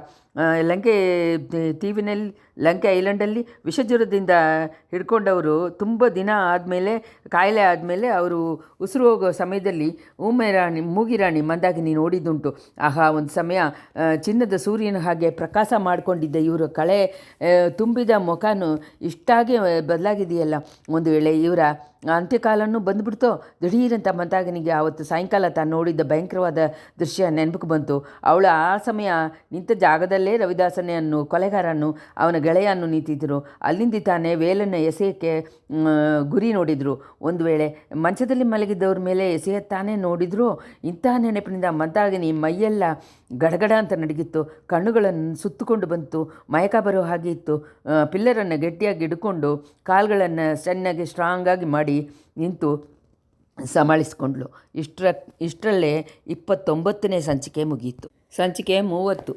ಲಂಕೆ ಐಲ್ಯಾಂಡಲ್ಲಿ ವಿಷಜ್ವರದಿಂದ ಹಿಡ್ಕೊಂಡವರು ತುಂಬ ದಿನ ಆದಮೇಲೆ, ಕಾಯಿಲೆ ಆದಮೇಲೆ ಅವರು ಉಸಿರು ಹೋಗೋ ಸಮಯದಲ್ಲಿ ಮೂಗಿರಾಣಿ ಮಂದಾಗಿನಿ ನೋಡಿದ್ದುಂಟು. ಆಹಾ, ಒಂದು ಸಮಯ ಚಿನ್ನದ ಸೂರ್ಯನ ಹಾಗೆ ಪ್ರಕಾಶ ಮಾಡಿಕೊಂಡಿದ್ದ ಇವರು ಕಳೆ ತುಂಬಿದ ಮುಖನೂ ಇಷ್ಟಾಗಿ ಬದಲಾಗಿದೆಯಲ್ಲ. ಒಂದು ವೇಳೆ ಇವರ ಅಂತ್ಯಕಾಲನೂ ಬಂದುಬಿಡ್ತೋ? ದಿಢೀರಂತ ಮಂದಾಗಿನಿಗೆ ಆವತ್ತು ಸಾಯಂಕಾಲ ತಾನು ನೋಡಿದ್ದ ಭಯಂಕರವಾದ ದೃಶ್ಯ ನೆನಪಿಗೆ ಬಂತು. ಅವಳು ಆ ಸಮಯ ನಿಂತ ಜಾಗದಲ್ಲೇ ರವಿದಾಸನನ್ನು ಕೊಲೆಗಾರನು ಅವನ ಗೆಳೆಯನ್ನು ನಿಂತಿದ್ದರು. ಅಲ್ಲಿಂದ ತಾನೇ ವೇಲನ್ನು ಎಸೆಯೋಕ್ಕೆ ಗುರಿ ನೋಡಿದರು. ಒಂದು ವೇಳೆ ಮಂಚದಲ್ಲಿ ಮಲಗಿದ್ದವ್ರ ಮೇಲೆ ಎಸೆಯತ್ತಾನೇ ನೋಡಿದ್ರು. ಇಂತಹ ನೆನಪಿನಿಂದ ಮಂದಾಗಿನಿ ಮೈಯೆಲ್ಲ ಗಡಗಡ ಅಂತ ನಡಗಿತ್ತು. ಕಣ್ಣುಗಳನ್ನು ಸುತ್ತುಕೊಂಡು ಬಂತು. ಮಯಕ ಬರೋ ಹಾಗೆ ಇತ್ತು. ಪಿಲ್ಲರನ್ನು ಗಟ್ಟಿಯಾಗಿ ಹಿಡ್ಕೊಂಡು ಕಾಲುಗಳನ್ನು ಚೆನ್ನಾಗಿ ಸ್ಟ್ರಾಂಗಾಗಿ ಮಾಡಿ ನಿಂತು ಸಮಾಳಿಸಿಕೊಂಡ್ಳು. ಇಷ್ಟರಲ್ಲೇ 29ನೇ ಸಂಚಿಕೆ ಮುಗಿಯಿತು. ಸಂಚಿಕೆ 30.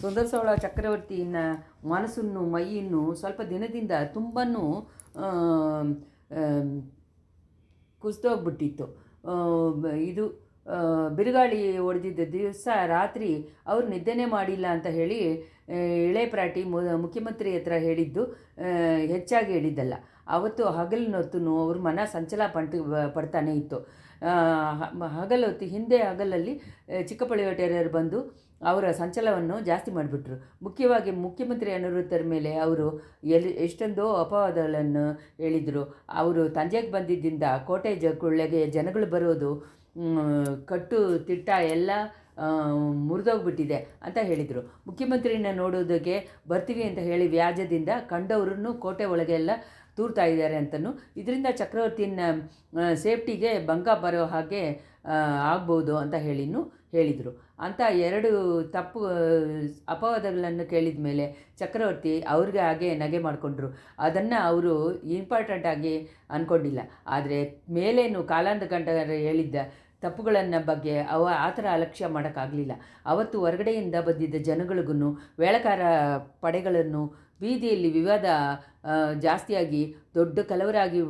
ಸುಂದರ ಸೋಳ ಚಕ್ರವರ್ತಿಯ ಮನಸ್ಸನ್ನು ಮೈಯನ್ನು ಸ್ವಲ್ಪ ದಿನದಿಂದ ತುಂಬನೂ ಕುಸಿದೋಗ್ಬಿಟ್ಟಿತ್ತು. ಇದು ಬಿರುಗಾಳಿ ಹೊಡೆದಿದ್ದ ದಿವಸ ರಾತ್ರಿ ಅವರು ನಿದ್ದೆನೇ ಮಾಡಿಲ್ಲ ಅಂತ ಹೇಳಿ ಇಳೆ ಪ್ರಾಟಿ ಮುಖ್ಯಮಂತ್ರಿ ಹತ್ರ ಹೇಳಿದ್ದು ಹೆಚ್ಚಾಗಿ ಹೇಳಿದ್ದಲ್ಲ. ಅವತ್ತು ಹಗಲಿನೊತ್ತು ಅವ್ರ ಮನ ಸಂಚಲ ಪಡ್ತಾನೆ ಇತ್ತು. ಹಗಲೊತ್ತು ಹಿಂದೆ ಹಗಲಲ್ಲಿ ಚಿಕ್ಕಪಳ್ಳಿವಟೇರರು ಬಂದು ಅವರ ಸಂಚಲವನ್ನು ಜಾಸ್ತಿ ಮಾಡಿಬಿಟ್ರು. ಮುಖ್ಯವಾಗಿ ಮುಖ್ಯಮಂತ್ರಿ ಅನಿರುದ್ಧರ ಮೇಲೆ ಅವರು ಎಷ್ಟೊಂದೋ ಅಪವಾದಗಳನ್ನು ಹೇಳಿದರು. ಅವರು ತಂಜೆಗೆ ಬಂದಿದ್ದರಿಂದ ಕೋಟೆ ಕೊಳ್ಳೆಗೆ ಜನಗಳು ಬರೋದು ಕಟ್ಟು ತಿಟ್ಟ ಎಲ್ಲ ಮುರಿದೋಗ್ಬಿಟ್ಟಿದೆ ಅಂತ ಹೇಳಿದರು. ಮುಖ್ಯಮಂತ್ರಿನ ನೋಡೋದಕ್ಕೆ ಬರ್ತೀವಿ ಅಂತ ಹೇಳಿ ವ್ಯಾಜದಿಂದ ಕಂಡವ್ರನ್ನು ಕೋಟೆ ಒಳಗೆಲ್ಲ ತೂರ್ತಾ ಇದ್ದಾರೆ ಅಂತಲೂ, ಇದರಿಂದ ಚಕ್ರವರ್ತಿನ ಸೇಫ್ಟಿಗೆ ಭಂಗ ಬರೋ ಹಾಗೆ ಆಗ್ಬೋದು ಅಂತ ಹೇಳಿದರು. ಅಂತ ಎರಡು ತಪ್ಪು ಅಪವಾದಗಳನ್ನು ಕೇಳಿದ ಮೇಲೆ ಚಕ್ರವರ್ತಿ ಅವ್ರಿಗೆ ಹಾಗೆ ನಗೆ ಮಾಡಿಕೊಂಡ್ರು. ಅದನ್ನು ಅವರು ಇಂಪಾರ್ಟೆಂಟಾಗಿ ಅಂದ್ಕೊಂಡಿಲ್ಲ. ಆದರೆ ಮೇಲೇನು ಕಾಲಾಂಧಕಂಡರು ಹೇಳಿದ್ದ ತಪ್ಪುಗಳನ್ನು ಬಗ್ಗೆ ಆ ಥರ ಅಲಕ್ಷ್ಯ ಮಾಡೋಕ್ಕಾಗಲಿಲ್ಲ. ಅವತ್ತು ಹೊರಗಡೆಯಿಂದ ಬಂದಿದ್ದ ಜನಗಳಿಗೂ ವೇಳಕಾರ ಪಡೆಗಳನ್ನು ಬೀದಿಯಲ್ಲಿ ವಿವಾದ ಜಾಸ್ತಿಯಾಗಿ ದೊಡ್ಡ ಕಲವರಾಗಿ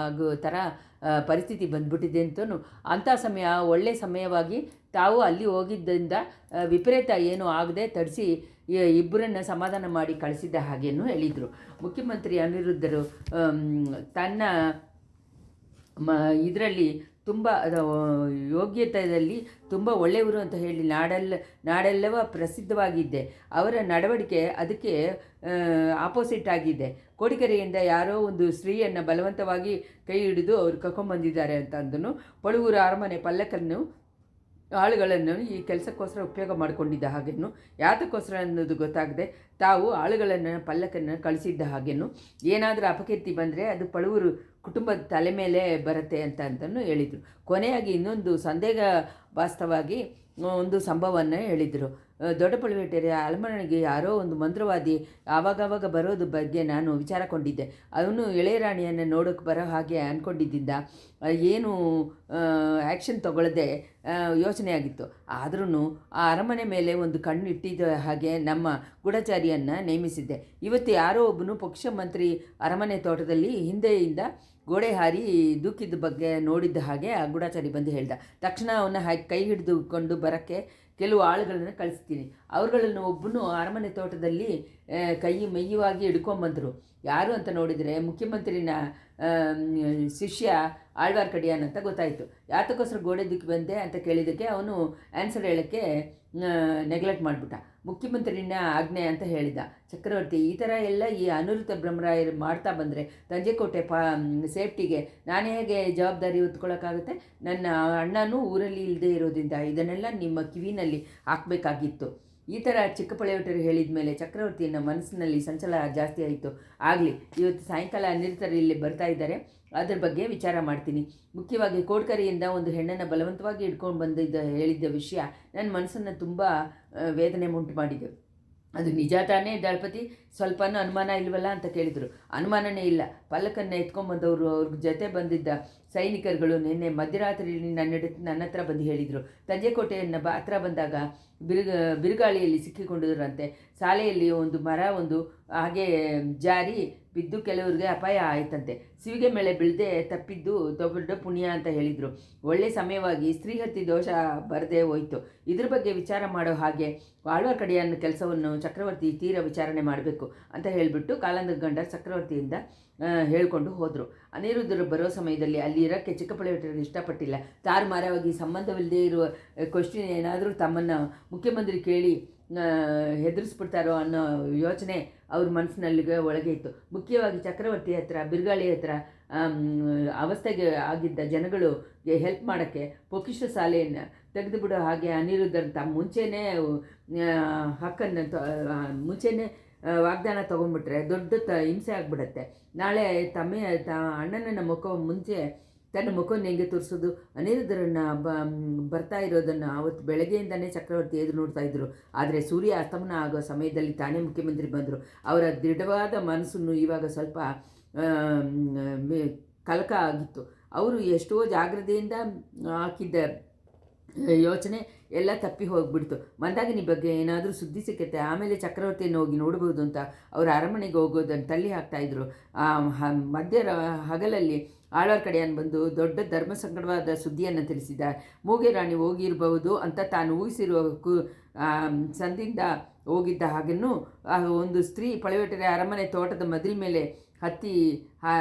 ಆಗೋ ಥರ ಪರಿಸ್ಥಿತಿ ಬಂದ್ಬಿಟ್ಟಿದೆ ಅಂತಲೂ, ಅಂಥ ಸಮಯ ಒಳ್ಳೆಯ ಸಮಯವಾಗಿ ತಾವು ಅಲ್ಲಿ ಹೋಗಿದ್ದರಿಂದ ವಿಪರೀತ ಏನೂ ಆಗದೆ ತಡಿಸಿ ಇಬ್ಬರನ್ನು ಸಮಾಧಾನ ಮಾಡಿ ಕಳಿಸಿದ್ದ ಹಾಗೇನೂ ಹೇಳಿದರು. ಮುಖ್ಯಮಂತ್ರಿ ಅನಿರುದ್ಧರು ತನ್ನ ಇದರಲ್ಲಿ ತುಂಬ ಯೋಗ್ಯತೆಯಲ್ಲಿ ತುಂಬ ಒಳ್ಳೆಯವರು ಅಂತ ಹೇಳಿ ನಾಡೆಲ್ಲವ ಪ್ರಸಿದ್ಧವಾಗಿದ್ದೆ. ಅವರ ನಡವಳಿಕೆ ಅದಕ್ಕೆ ಆಪೋಸಿಟ್ ಆಗಿದೆ. ಕೋಡಿಕೆರೆಯಿಂದ ಯಾರೋ ಒಂದು ಸ್ತ್ರೀಯನ್ನು ಬಲವಂತವಾಗಿ ಕೈ ಹಿಡಿದು ಅವರು ಕರ್ಕೊಂಬಂದಿದ್ದಾರೆ ಅಂತ ಅಂದನು. ಪಳುವೂರು ಅರಮನೆ ಪಲ್ಲಕ್ಕನ್ನು ಆಳುಗಳನ್ನು ಈ ಕೆಲಸಕ್ಕೋಸ್ಕರ ಉಪಯೋಗ ಮಾಡಿಕೊಂಡಿದ್ದ ಹಾಗೇನು, ಯಾತಕ್ಕೋಸ್ಕರ ಅನ್ನೋದು ಗೊತ್ತಾಗದೆ ತಾವು ಆಳುಗಳನ್ನು ಪಲ್ಲಕ್ಕನ್ನು ಕಳಿಸಿದ್ದ ಹಾಗೇನು, ಏನಾದರೂ ಅಪಕೀರ್ತಿ ಬಂದರೆ ಅದು ಪಳುವೂರು ಕುಟುಂಬದ ತಲೆ ಮೇಲೆ ಬರುತ್ತೆ ಅಂತಲೂ ಹೇಳಿದರು. ಕೊನೆಯಾಗಿ ಇನ್ನೊಂದು ಸಂದೇಹ ವಾಸ್ತವಾಗಿ ಒಂದು ಸಂಭವವನ್ನು ಹೇಳಿದರು. ದೊಡ್ಡಪಳ್ಳಿವಟೇರ ಅರಮನೆಗೆ ಯಾರೋ ಒಂದು ಮಂತ್ರವಾದಿ ಆವಾಗವಾಗ ಬರೋದು ಬಗ್ಗೆ ನಾನು ವಿಚಾರಕೊಂಡಿದ್ದೆ. ಅವನು ಇಳೆಯರಾಣಿಯನ್ನು ನೋಡೋಕ್ಕೆ ಬರೋ ಹಾಗೆ ಅಂದ್ಕೊಂಡಿದ್ದಿಂದ ಏನು ಆ್ಯಕ್ಷನ್ ತಗೊಳ್ಳದೆ ಯೋಚನೆ ಆಗಿತ್ತು. ಆದ್ರೂ ಆ ಅರಮನೆ ಮೇಲೆ ಒಂದು ಕಣ್ಣು ಇಟ್ಟಿದ್ದ ಹಾಗೆ ನಮ್ಮ ಗೂಢಚಾರಿಯನ್ನು ನೇಮಿಸಿದ್ದೆ. ಇವತ್ತು ಯಾರೋ ಒಬ್ಬನು ಪಕ್ಷಮಂತ್ರಿ ಅರಮನೆ ತೋಟದಲ್ಲಿ ಹಿಂದೆಯಿಂದ ಗೋಡೆ ಹಾರಿ ದೂಕಿದ ಬಗ್ಗೆ ನೋಡಿದ್ದ ಹಾಗೆ ಆ ಗೂಢಚಾರಿ ಬಂದು ಹೇಳ್ದ. ತಕ್ಷಣ ಅವನ್ನ ಕೈ ಹಿಡಿದುಕೊಂಡು ಬರೋಕ್ಕೆ ಕೆಲವು ಆಳುಗಳನ್ನು ಕಳಿಸ್ತೀನಿ. ಅವ್ರುಗಳನ್ನು ಒಬ್ಬನು ಅರಮನೆ ತೋಟದಲ್ಲಿ ಕೈ ಮೈಯುವಾಗಿ ಹಿಡ್ಕೊಂಬಂದರು. ಯಾರು ಅಂತ ನೋಡಿದರೆ ಮುಖ್ಯಮಂತ್ರಿನ ಶಿಷ್ಯ ಆಳ್ವಾರ್ಕಡಿಯಾನ್ ಅಂತ ಗೊತ್ತಾಯಿತು. ಯಾತಕ್ಕೋಸ್ಕರ ಗೋಡೆ ದುಕ್ಕಿ ಬಂದೆ ಅಂತ ಕೇಳಿದ್ದಕ್ಕೆ ಅವನು ಆನ್ಸರ್ ಹೇಳೋಕ್ಕೆ ನೆಗ್ಲೆಕ್ಟ್ ಮಾಡಿಬಿಟ್ಟ. ಮುಖ್ಯಮಂತ್ರಿನ ಆಜ್ಞೆ ಅಂತ ಹೇಳಿದ. ಚಕ್ರವರ್ತಿ ಈ ಥರ ಎಲ್ಲ ಈ ಅನಿರುದ್ಧ ಬ್ರಹ್ಮರಾಯರು ಮಾಡ್ತಾ ಬಂದರೆ ತಂಜೆಕೋಟೆ ಸೇಫ್ಟಿಗೆ ನಾನು ಹೇಗೆ ಜವಾಬ್ದಾರಿ ಹೊತ್ಕೊಳ್ಳೋಕ್ಕಾಗುತ್ತೆ? ನನ್ನ ಅಣ್ಣನೂ ಊರಲ್ಲಿ ಇಲ್ಲದೆ ಇರೋದ್ರಿಂದ ಇದನ್ನೆಲ್ಲ ನಿಮ್ಮ ಕಿವಿನಲ್ಲಿ ಹಾಕಬೇಕಾಗಿತ್ತು. ಈ ಥರ ಚಿಕ್ಕಪಳ್ಳಿವಟರು ಹೇಳಿದ ಮೇಲೆ ಚಕ್ರವರ್ತಿಯ ಮನಸ್ಸಿನಲ್ಲಿ ಸಂಚಲ ಜಾಸ್ತಿ ಆಯಿತು. ಆಗಲಿ, ಇವತ್ತು ಸಾಯಂಕಾಲ ಅನಿರುದ್ಧರು ಇಲ್ಲಿ ಬರ್ತಾ ಇದ್ದಾರೆ, ಅದ್ರ ಬಗ್ಗೆ ವಿಚಾರ ಮಾಡ್ತೀನಿ. ಮುಖ್ಯವಾಗಿ ಕೋಡ್ಕರಿಯಿಂದ ಒಂದು ಹೆಣ್ಣನ್ನು ಬಲವಂತವಾಗಿ ಹಿಡ್ಕೊಂಡು ಹೇಳಿದ್ದ ವಿಷಯ ನನ್ನ ಮನಸ್ಸನ್ನು ತುಂಬ ವೇದನೆ ಉಂಟು ಮಾಡಿದೆ. ಅದು ನಿಜ ತಾನೇ ದಳಪತಿ? ಸ್ವಲ್ಪನೂ ಅನುಮಾನ ಇಲ್ವಲ್ಲ ಅಂತ ಕೇಳಿದರು. ಅನುಮಾನನೇ ಇಲ್ಲ. ಪಲ್ಲಕ್ಕನ್ನು ಎತ್ಕೊಂಡ್ಬಂದವರು ಅವ್ರ ಜೊತೆ ಬಂದಿದ್ದ ಸೈನಿಕರುಗಳು ನಿನ್ನೆ ಮಧ್ಯರಾತ್ರಿಯಲ್ಲಿ ನನ್ನ ಹತ್ರ ಬಂದು ಹೇಳಿದರು. ತಂಜೆಕೋಟೆಯನ್ನು ಹತ್ರ ಬಂದಾಗ ಬಿರುಗಾಳಿಯಲ್ಲಿ ಸಿಕ್ಕಿಕೊಂಡಿದ್ರಂತೆ. ಶಾಲೆಯಲ್ಲಿ ಒಂದು ಮರ ಹಾಗೆ ಜಾರಿ ಬಿದ್ದು ಕೆಲವರಿಗೆ ಅಪಾಯ ಆಯ್ತಂತೆ. ಸಿವಿಗೆ ಮೇಲೆ ಬೀಳದೆ ತಪ್ಪಿದ್ದು ದೊಡ್ಡ ಪುಣ್ಯ ಅಂತ ಹೇಳಿದರು. ಒಳ್ಳೆ ಸಮಯವಾಗಿ ಸ್ತ್ರೀಹತ್ಯೆ ದೋಷ ಬರದೇ ಹೋಯಿತು. ಇದ್ರ ಬಗ್ಗೆ ವಿಚಾರ ಮಾಡೋ ಹಾಗೆ ಆಳ್ವಾರ್ಕಡಿಯಾನ್ ಕೆಲಸವನ್ನು ಚಕ್ರವರ್ತಿ ತೀರ ವಿಚಾರಣೆ ಮಾಡಬೇಕು ಅಂತ ಹೇಳಿಬಿಟ್ಟು ಕಾಲಾಂಧಕಂಡರು ಚಕ್ರವರ್ತಿಯಿಂದ ಹೇಳಿಕೊಂಡು ಹೋದರು. ಅನಿರುದ್ಧರು ಬರೋ ಸಮಯದಲ್ಲಿ ಅಲ್ಲಿ ಇರೋಕ್ಕೆ ಚಿಕ್ಕಪಳ್ಳಿವಟರಿಗೆ ಇಷ್ಟಪಟ್ಟಿಲ್ಲ. ತಾರುಮಾರವಾಗಿ ಸಂಬಂಧವಿಲ್ಲದೆ ಇರುವ ಕ್ವಶ್ಚನ್ ಏನಾದರೂ ತಮ್ಮನ್ನು ಮುಖ್ಯಮಂತ್ರಿ ಕೇಳಿ ಹೆದರಿಸ್ಬಿಡ್ತಾರೋ ಅನ್ನೋ ಯೋಚನೆ ಅವ್ರ ಮನಸ್ಸಿನಲ್ಲಿಗೆ ಒಳಗೆ ಇತ್ತು. ಮುಖ್ಯವಾಗಿ ಚಕ್ರವರ್ತಿ ಹತ್ರ ಬಿರುಗಾಳಿ ಹತ್ರ ಅವಸ್ಥೆಗೆ ಆಗಿದ್ದ ಜನಗಳಿಗೆ ಹೆಲ್ಪ್ ಮಾಡೋಕ್ಕೆ ಪೊಕಿಷ ಶಾಲೆಯನ್ನು ತೆಗೆದುಬಿಡೋ ಹಾಗೆ ಅನಿರುದ್ಧರು ತಮ್ಮ ಮುಂಚೆನೇ ಮುಂಚೆನೇ ವಾಗ್ದಾನ ತೊಗೊಂಡ್ಬಿಟ್ರೆ ದೊಡ್ಡ ಹಿಂಸೆ ಆಗಿಬಿಡತ್ತೆ. ನಾಳೆ ಅಣ್ಣನ ಮುಂಚೆ ತನ್ನ ಮುಖವನ್ನು ಹೆಂಗೆ ತೋರಿಸೋದು? ಅನಿರುದ್ಧರನ್ನು ಬರ್ತಾ ಇರೋದನ್ನು ಅವತ್ತು ಬೆಳಗ್ಗೆಯಿಂದನೇ ಚಕ್ರವರ್ತಿ ಎದುರು ನೋಡ್ತಾ ಇದ್ದರು. ಆದರೆ ಸೂರ್ಯ ಅಸ್ತಮನ ಆಗೋ ಸಮಯದಲ್ಲಿ ತಾನೇ ಮುಖ್ಯಮಂತ್ರಿ ಬಂದರು. ಅವರ ದೃಢವಾದ ಮನಸ್ಸನ್ನು ಇವಾಗ ಸ್ವಲ್ಪ ಕಲಕ ಆಗಿತ್ತು. ಅವರು ಎಷ್ಟೋ ಜಾಗ್ರತೆಯಿಂದ ಹಾಕಿದ್ದ ಯೋಚನೆ ಎಲ್ಲ ತಪ್ಪಿ ಹೋಗ್ಬಿಡ್ತು. ಮಂದಾಕಿನಿ ಬಗ್ಗೆ ಏನಾದರೂ ಸುದ್ದಿ ಸಿಕ್ಕತ್ತೆ, ಆಮೇಲೆ ಚಕ್ರವರ್ತಿಯನ್ನು ಹೋಗಿ ನೋಡ್ಬೋದು ಅಂತ ಅವರು ಅರಮನೆಗೆ ಹೋಗೋದನ್ನು ತಳ್ಳಿ ಹಾಕ್ತಾಯಿದ್ರು. ಹಗಲಲ್ಲಿ ಆಳ್ವಾರ್ ಕಡೆಯನ್ನು ಬಂದು ದೊಡ್ಡ ಧರ್ಮ ಸಂಕಟವಾದ ಸುದ್ದಿಯನ್ನು ತಿಳಿಸಿದ. ಮೂಗೆ ರಾಣಿ ಹೋಗಿರಬಹುದು ಅಂತ ತಾನು ಊಹಿಸಿರುವ ಸಂದಿಂದ ಹೋಗಿದ್ದ ಹಾಗೆಯೂ ಒಂದು ಸ್ತ್ರೀ ಪಳವೆಟರೆ ಅರಮನೆ ತೋಟದ ಮದಿಲ ಮೇಲೆ ಹತ್ತಿ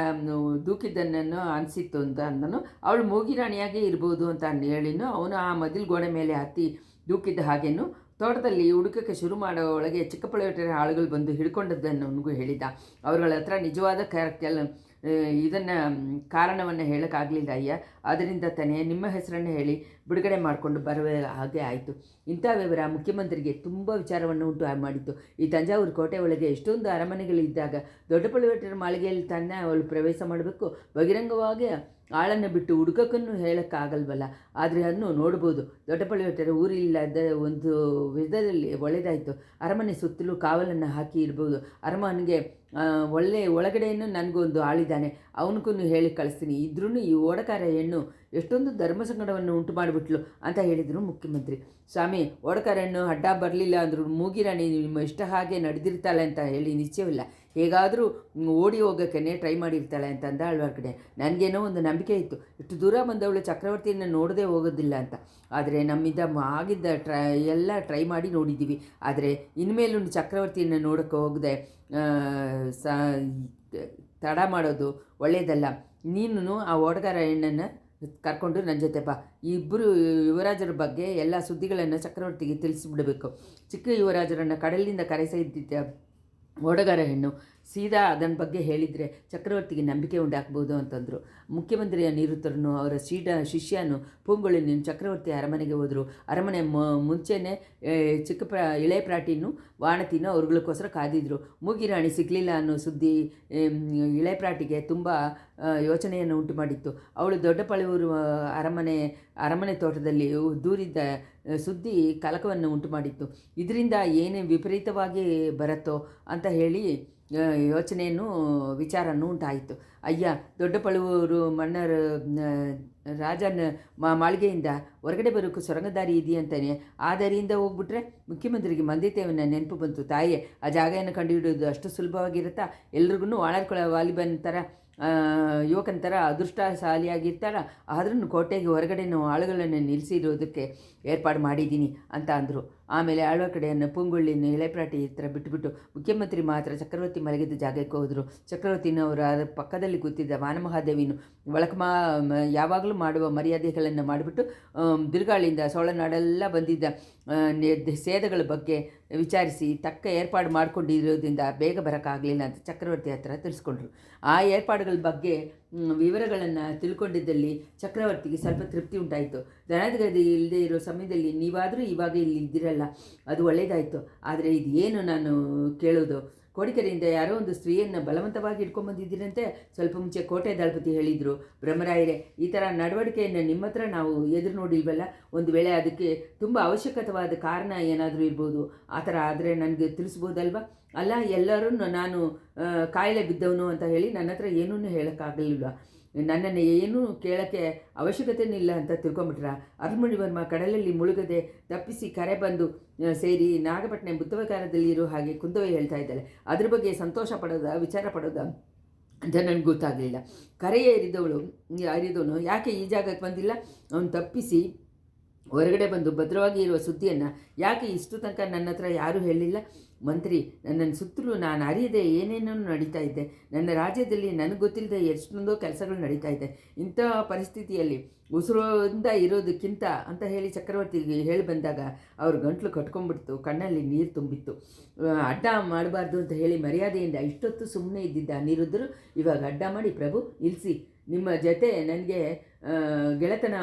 ದೂಕಿದ್ದನ್ನು ಅನಿಸಿತ್ತು ಅಂತ ಅಂದನು. ಅವಳು ಮೂಗಿರಾಣಿಯಾಗೇ ಇರ್ಬೋದು ಅಂತ ಹೇಳಿನು. ಅವನು ಆ ಮದಿಲು ಗೋಡೆ ಮೇಲೆ ಹತ್ತಿ ದೂಕಿದ್ದ ಹಾಗೇನು ತೋಟದಲ್ಲಿ ಹುಡುಕಕ್ಕೆ ಶುರು ಮಾಡೋ ಒಳಗೆ ಚಿಕ್ಕ ಪಳವೆಟರೆ ಆಳುಗಳು ಬಂದು ಹಿಡ್ಕೊಂಡದ್ದನ್ನು ಅವನಿಗೂ ಹೇಳಿದ. ಅವರುಗಳ ಹತ್ರ ನಿಜವಾದ ಇದನ್ನು ಕಾರಣವನ್ನು ಹೇಳೋಕ್ಕಾಗಲಿಲ್ಲ ಅಯ್ಯ. ಅದರಿಂದ ತಾನೇ ನಿಮ್ಮ ಹೆಸರನ್ನು ಹೇಳಿ ಬಿಡುಗಡೆ ಮಾಡಿಕೊಂಡು ಬರುವ ಹಾಗೆ ಆಯಿತು. ಇಂಥ ವಿವರ ಮುಖ್ಯಮಂತ್ರಿಗೆ ತುಂಬ ವಿಚಾರವನ್ನು ಉಂಟು ಮಾಡಿತ್ತು. ಈ ತಂಜಾವೂರು ಕೋಟೆ ಒಳಗೆ ಎಷ್ಟೊಂದು ಅರಮನೆಗಳಿದ್ದಾಗ ದೊಡ್ಡ ಪಳವೆಟರ ಮಾಳಿಗೆಯಲ್ಲಿ ತಾನೇ ಅವಳು ಪ್ರವೇಶ ಮಾಡಬೇಕು. ಬಹಿರಂಗವಾಗಿ ಆಳನ್ನು ಬಿಟ್ಟು ಹುಡುಕಕ್ಕನ್ನು ಹೇಳೋಕ್ಕಾಗಲ್ವಲ್ಲ. ಆದರೆ ಅದನ್ನು ನೋಡ್ಬೋದು. ದೊಡ್ಡ ಪಳವೆಟರ ಊರಿಲ್ಲದ ಒಂದು ವಿಧದಲ್ಲಿ ಒಳ್ಳೆಯದಾಯಿತು. ಅರಮನೆ ಸುತ್ತಲೂ ಕಾವಲನ್ನು ಹಾಕಿ ಇರ್ಬೋದು. ಅರಮನೆಗೆ ಒಳಗಡೆಯನ್ನು ನನಗೊಂದು ಆಳಿದ್ದಾನೆ, ಅವನಿಗೂ ಹೇಳಿ ಕಳಿಸ್ತೀನಿ. ಇದ್ರೂ ಈ ಓಡಕಾರ ಹೆಣ್ಣು ಎಷ್ಟೊಂದು ಧರ್ಮ ಸಂಕಟವನ್ನು ಉಂಟು ಮಾಡಿಬಿಟ್ಲು ಅಂತ ಹೇಳಿದರು ಮುಖ್ಯಮಂತ್ರಿ. ಸ್ವಾಮಿ, ಓಡಕಾರ ಹೆಣ್ಣು ಅಡ್ಡ ಬರಲಿಲ್ಲ ಅಂದರು ಮೂಗಿರಾಣಿ ನಿಮ್ಮ ಇಷ್ಟ ಹಾಗೆ ನಡೆದಿರ್ತಾಳೆ ಅಂತ ಹೇಳಿ ನಿಶ್ಚಯವಿಲ್ಲ. ಹೇಗಾದರೂ ಓಡಿ ಹೋಗೋಕ್ಕೆ ಟ್ರೈ ಮಾಡಿರ್ತಾಳೆ ಅಂತ ಅಂದ ಆಳ್ವಾರ್ ಕಡೆ. ನನಗೇನೋ ಒಂದು ನಂಬಿಕೆ ಇತ್ತು, ಇಷ್ಟು ದೂರ ಬಂದವಳು ಚಕ್ರವರ್ತಿಯನ್ನು ನೋಡದೆ ಹೋಗೋದಿಲ್ಲ ಅಂತ. ಆದರೆ ನಮ್ಮಿಂದ ಆಗಿದ್ದ ಎಲ್ಲ ಟ್ರೈ ಮಾಡಿ ನೋಡಿದ್ದೀವಿ. ಆದರೆ ಇನ್ಮೇಲೂ ಚಕ್ರವರ್ತಿಯನ್ನು ನೋಡೋಕ್ಕೆ ಹೋಗದೆ ತಡ ಮಾಡೋದು ಒಳ್ಳೆಯದಲ್ಲ. ನೀನು ಆ ಓಡಗಾರ ಹೆಣ್ಣನ್ನು ಕರ್ಕೊಂಡು ನನ್ನ ಜೊತೆ ಬಾ. ಇಬ್ಬರು ಯುವರಾಜರ ಬಗ್ಗೆ ಎಲ್ಲ ಸುದ್ದಿಗಳನ್ನು ಚಕ್ರವರ್ತಿಗೆ ತಿಳಿಸಿಬಿಡಬೇಕು. ಚಿಕ್ಕ ಯುವರಾಜರನ್ನು ಕಡಲಿಂದ ಕರೆಸಿದ್ದ ಓಡಗಾರ ಹೆಣ್ಣು ಸೀದಾ ಅದನ್ನ ಬಗ್ಗೆ ಹೇಳಿದರೆ ಚಕ್ರವರ್ತಿಗೆ ನಂಬಿಕೆ ಉಂಟಾಗ್ಬೋದು ಅಂತಂದರು. ಮುಖ್ಯಮಂತ್ರಿಯ ನಿವೃತ್ತರನ್ನು ಅವರ ಶಿಷ್ಯನು ಪೂಂಗೊಳಿನ ಚಕ್ರವರ್ತಿ ಅರಮನೆಗೆ ಹೋದರು. ಅರಮನೆ ಮುಂಚೆನೇ ಇಳೆ ಪ್ರಾಟಿನೂ ವಾಣತಿನೂ ಅವ್ರಗಳಿಗೋಸ್ಕರ ಕಾದಿದ್ರು. ಮೂಗಿರಾಣಿ ಸಿಗಲಿಲ್ಲ ಅನ್ನೋ ಸುದ್ದಿ ಇಳೆ ಪ್ರಾಟಿಗೆ ತುಂಬ ಯೋಚನೆಯನ್ನು ಉಂಟು ಮಾಡಿತ್ತು. ಅವಳು ದೊಡ್ಡ ಪಳವೂರು ಅರಮನೆ ತೋಟದಲ್ಲಿ ದೂರಿದ್ದ ಸುದ್ದಿ ಕಲಕವನ್ನು ಉಂಟು ಮಾಡಿತ್ತು. ಇದರಿಂದ ಏನೇ ವಿಪರೀತವಾಗಿ ಬರುತ್ತೋ ಅಂತ ಹೇಳಿ ವಿಚಾರನೂ ಉಂಟಾಯಿತು. ಅಯ್ಯ, ದೊಡ್ಡ ಪಳವೂರು ಮನ್ನರ ರಾಜನ ಮಾಳಿಗೆಯಿಂದ ಹೊರಗಡೆ ಬರೋಕ್ಕೂ ಸೊರಂಗ ದಾರಿ ಇದೆಯಂತಾನೆ. ಆ ದಾರಿಯಿಂದ ಹೋಗ್ಬಿಟ್ರೆ ಮುಖ್ಯಮಂತ್ರಿಗೆ ಮಂದಿತೇವನ್ನ ನೆನಪು ಬಂತು. ತಾಯೇ, ಆ ಜಾಗವನ್ನು ಕಂಡುಹಿಡಿಯೋದು ಅಷ್ಟು ಸುಲಭವಾಗಿರುತ್ತಾ? ಎಲ್ರಿಗೂ ವಾಳರ್ಕೊಳ ವಾಲಿಬನ್ ಥರ ಯುವಕನ ಥರ ಅದೃಷ್ಟಶಾಲಿಯಾಗಿರ್ತಾರ. ಆದ್ರೂ ಕೋಟೆಗೆ ಹೊರಗಡೆನೂ ಆಳುಗಳನ್ನು ನಿಲ್ಲಿಸಿರೋದಕ್ಕೆ ಏರ್ಪಾಡು ಮಾಡಿದ್ದೀನಿ ಅಂತ ಅಂದರು. ಆಮೇಲೆ ಆಳ್ವಾರ್ ಕಡೆಯನ್ನು ಪೂಂಗೊಳ್ಳಿನ ಇಳೆಪ್ರಾಟಿ ಹತ್ರ ಬಿಟ್ಟುಬಿಟ್ಟು ಮುಖ್ಯಮಂತ್ರಿ ಮಾತ್ರ ಚಕ್ರವರ್ತಿ ಮಲಗಿದ್ದ ಜಾಗಕ್ಕೆ ಹೋದರು. ಚಕ್ರವರ್ತಿನವರು ಅದರ ಪಕ್ಕದಲ್ಲಿ ಕೂತಿದ್ದ ವಾನಮಹಾದೇವಿನು ಯಾವಾಗಲೂ ಮಾಡುವ ಮರ್ಯಾದೆಗಳನ್ನು ಮಾಡಿಬಿಟ್ಟು ಬಿರುಗಾಳಿಯಿಂದ ಸೊಳನಾಡೆಲ್ಲ ಬಂದಿದ್ದ ಸೇದಗಳ ಬಗ್ಗೆ ವಿಚಾರಿಸಿ ತಕ್ಕ ಏರ್ಪಾಡು ಮಾಡಿಕೊಂಡಿರೋದ್ರಿಂದ ಬೇಗ ಬರೋಕ್ಕಾಗಲಿಲ್ಲ ಅಂತ ಚಕ್ರವರ್ತಿ ಹತ್ರ ತಿಳಿಸ್ಕೊಂಡ್ರು. ಆ ಏರ್ಪಾಡುಗಳ ಬಗ್ಗೆ ವಿವರಗಳನ್ನು ತಿಳ್ಕೊಂಡಿದ್ದಲ್ಲಿ ಚಕ್ರವರ್ತಿಗೆ ಸ್ವಲ್ಪ ತೃಪ್ತಿ ಉಂಟಾಯಿತು. ದನದಗದಿ ಇಲ್ಲದೆ ಇರೋ ಸಮಯದಲ್ಲಿ ನೀವಾದರೂ ಇವಾಗ ಇಲ್ಲಿ ಇದ್ದಿರಲ್ಲ, ಅದು ಒಳ್ಳೆಯದಾಯಿತು. ಆದರೆ ಇದು ಏನು ನಾನು ಕೇಳೋದು? ಕೋಡಿಕೆರೆಯಿಂದ ಯಾರೋ ಒಂದು ಸ್ತ್ರೀಯನ್ನು ಬಲವಂತವಾಗಿ ಇಟ್ಕೊಂಡ್ಬಂದಿದ್ದೀರಂತೆ. ಸ್ವಲ್ಪ ಮುಂಚೆ ಕೋಟೆ ದಳಪತಿ ಹೇಳಿದರು. ಬ್ರಹ್ಮರಾಯರೇ, ಈ ಥರ ನಡವಳಿಕೆಯನ್ನು ನಿಮ್ಮ ಹತ್ರ ನಾವು ಎದುರು ನೋಡಿಲ್ವಲ್ಲ. ಒಂದು ವೇಳೆ ಅದಕ್ಕೆ ತುಂಬ ಅವಶ್ಯಕವಾದ ಕಾರಣ ಏನಾದರೂ ಇರ್ಬೋದು. ಆ ಥರ ಆದರೆ ನನಗೆ ತಿಳಿಸ್ಬೋದಲ್ವ? ಅಲ್ಲ, ಎಲ್ಲರೂ ನಾನು ಕಾಯಿಲೆ ಬಿದ್ದವನು ಅಂತ ಹೇಳಿ ನನ್ನ ಹತ್ರ ಏನೂ ಹೇಳೋಕ್ಕಾಗಲಿಲ್ವ? ನನ್ನನ್ನು ಏನೂ ಕೇಳೋಕ್ಕೆ ಅವಶ್ಯಕತೆಯೂ ಇಲ್ಲ ಅಂತ ತಿಳ್ಕೊಂಬಿಟ್ರ? ಅರುಳ್ಮೊಳಿವರ್ಮ ಕಡಲಲ್ಲಿ ಮುಳುಗದೆ ತಪ್ಪಿಸಿ ಕರೆ ಬಂದು ಸೇರಿ ನಾಗಪಟ್ಟಣ ಬುದ್ಧವಕಾರದಲ್ಲಿ ಇರೋ ಹಾಗೆ ಕುಂದವೇ ಹೇಳ್ತಾ ಇದ್ದಾಳೆ. ಅದ್ರ ಬಗ್ಗೆ ಸಂತೋಷ ಪಡೋದ ವಿಚಾರ ಪಡೋದ ಅಂತ ನನಗೆ ಗೊತ್ತಾಗಲಿಲ್ಲ. ಕರೆಯೇ ಅರಿದವನು ಯಾಕೆ ಈ ಜಾಗಕ್ಕೆ ಬಂದಿಲ್ಲ? ಅವನು ತಪ್ಪಿಸಿ ಹೊರಗಡೆ ಬಂದು ಭದ್ರವಾಗಿ ಇರುವ ಸುದ್ದಿಯನ್ನು ಯಾಕೆ ಇಷ್ಟು ತನಕ ನನ್ನ ಹತ್ರ ಯಾರೂ ಹೇಳಿಲ್ಲ? ಮಂತ್ರಿ, ನನ್ನನ್ನು ಸುತ್ತಲೂ ನಾನು ಅರಿಯದೆ ಏನೇನೋ ನಡೀತಾ ಇದ್ದೆ. ನನ್ನ ರಾಜ್ಯದಲ್ಲಿ ನನಗೆ ಗೊತ್ತಿಲ್ಲದೆ ಎಷ್ಟೊಂದೋ ಕೆಲಸಗಳು ನಡೀತಾ ಇದೆ. ಇಂಥ ಪರಿಸ್ಥಿತಿಯಲ್ಲಿ ಉಸಿರಿಂದ ಇರೋದಕ್ಕಿಂತ ಅಂತ ಹೇಳಿ ಚಕ್ರವರ್ತಿಗೆ ಹೇಳಿ ಬಂದಾಗ ಅವ್ರ ಗಂಟ್ಲು ಕಟ್ಕೊಂಡ್ಬಿಡ್ತು, ಕಣ್ಣಲ್ಲಿ ನೀರು ತುಂಬಿತ್ತು. ಅಡ್ಡ ಮಾಡಬಾರ್ದು ಅಂತ ಹೇಳಿ ಮರ್ಯಾದೆಯಿಂದ ಇಷ್ಟೊತ್ತು ಸುಮ್ಮನೆ ಇದ್ದಿದ್ದ ಅನಿರುದ್ಧರು ಇವಾಗ ಅಡ್ಡ ಮಾಡಿ, ಪ್ರಭು ನಿಲ್ಲಿಸಿ, ನಿಮ್ಮ ಜೊತೆ ನನಗೆ ಗೆಳೆತನ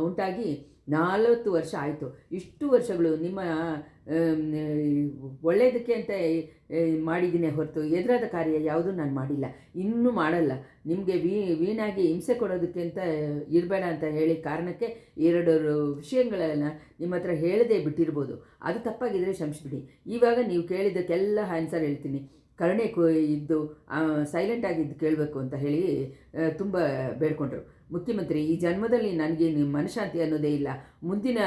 ಉಂಟಾಗಿ 40 ವರ್ಷ ಆಯಿತು. ಇಷ್ಟು ವರ್ಷಗಳು ನಿಮ್ಮ ಒಳ್ಳೆಯದಕ್ಕೆ ಅಂತ ಮಾಡಿದ್ದೀನಿ ಹೊರತು ಎದುರಾದ ಕಾರ್ಯ ಯಾವುದೂ ನಾನು ಮಾಡಿಲ್ಲ, ಇನ್ನೂ ಮಾಡಲ್ಲ. ನಿಮಗೆ ವೀಣಾಗಿ ಹಿಂಸೆ ಕೊಡೋದಕ್ಕೆ ಅಂತ ಇರಬೇಡ ಅಂತ ಹೇಳಿ ಕಾರಣಕ್ಕೆ 2 ವಿಷಯಗಳನ್ನು ನಿಮ್ಮ ಹತ್ರ ಹೇಳದೇ ಬಿಟ್ಟಿರ್ಬೋದು. ಅದು ತಪ್ಪಾಗಿದ್ದರೆ ಕ್ಷಮಿಸ್ಬಿಡಿ. ಇವಾಗ ನೀವು ಕೇಳಿದ್ದಕ್ಕೆಲ್ಲ ಆನ್ಸರ್ ಹೇಳ್ತೀನಿ. ಕರುಣೆ ಇದ್ದು ಸೈಲೆಂಟಾಗಿದ್ದು ಕೇಳಬೇಕು ಅಂತ ಹೇಳಿ ತುಂಬ ಬೇಡ್ಕೊಂಡ್ರು. ಮುಖ್ಯಮಂತ್ರಿ, ಈ ಜನ್ಮದಲ್ಲಿ ನನಗೆ ಮನಃಶಾಂತಿ ಅನ್ನೋದೇ ಇಲ್ಲ. ಮುಂದಿನ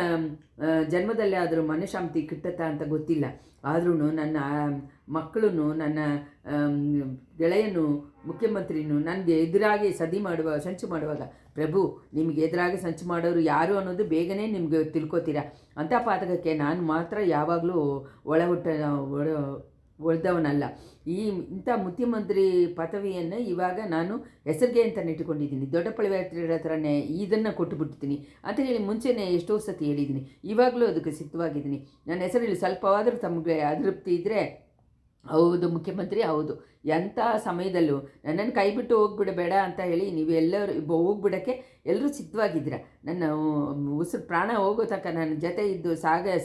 ಜನ್ಮದಲ್ಲಿ ಆದರೂ ಮನಃಶಾಂತಿ ಕಿಟ್ಟತ್ತಾ ಅಂತ ಗೊತ್ತಿಲ್ಲ. ಆದ್ರೂ ನನ್ನ ಮಕ್ಕಳು, ನನ್ನ ಗೆಳೆಯನು, ಮುಖ್ಯಮಂತ್ರಿನೂ ನನಗೆ ಎದುರಾಗಿ ಸಂಚು ಮಾಡುವಾಗ, ಪ್ರಭು ನಿಮಗೆ ಎದುರಾಗಿ ಸಂಚು ಮಾಡೋರು ಯಾರು ಅನ್ನೋದು ಬೇಗನೆ ನಿಮಗೆ ತಿಳ್ಕೊತೀರ. ಅಂಥ ಪಾತಕಕ್ಕೆ ನಾನು ಮಾತ್ರ ಯಾವಾಗಲೂ ಒಳ್ದವನಲ್ಲ. ಇಂಥ ಮುಖ್ಯಮಂತ್ರಿ ಪದವಿಯನ್ನು ಇವಾಗ ನಾನು ಹೆಸರಿಗೆ ಅಂತ ಇಟ್ಟುಕೊಂಡಿದ್ದೀನಿ. ದೊಡ್ಡ ಪಳವೇಟರ ಹತ್ರನೇ ಇದನ್ನು ಕೊಟ್ಟುಬಿಡ್ತೀನಿ ಅಂತ ಹೇಳಿ ಮುಂಚೆನೇ ಎಷ್ಟೋ ಸತಿ ಹೇಳಿದ್ದೀನಿ. ಇವಾಗಲೂ ಅದಕ್ಕೆ ಸಿದ್ಧವಾಗಿದ್ದೀನಿ. ನನ್ನ ಹೆಸರಲ್ಲಿ ಸ್ವಲ್ಪವಾದರೂ ತಮಗೆ ಅದೃಪ್ತಿ ಇದ್ದರೆ, ಹೌದು ಮುಖ್ಯಮಂತ್ರಿ ಹೌದು, ಎಂಥ ಸಮಯದಲ್ಲೂ ನನ್ನನ್ನು ಕೈ ಬಿಟ್ಟು ಹೋಗ್ಬಿಡಬೇಡ ಅಂತ ಹೇಳಿ ನೀವೆಲ್ಲರೂ ಹೋಗ್ಬಿಡೋಕ್ಕೆ ಎಲ್ಲರೂ ಸಿದ್ಧವಾಗಿದ್ದೀರ. ನನ್ನ ಉಸಿರು ಪ್ರಾಣ ಹೋಗೋ ತನಕ ನನ್ನ ಜೊತೆ ಇದ್ದು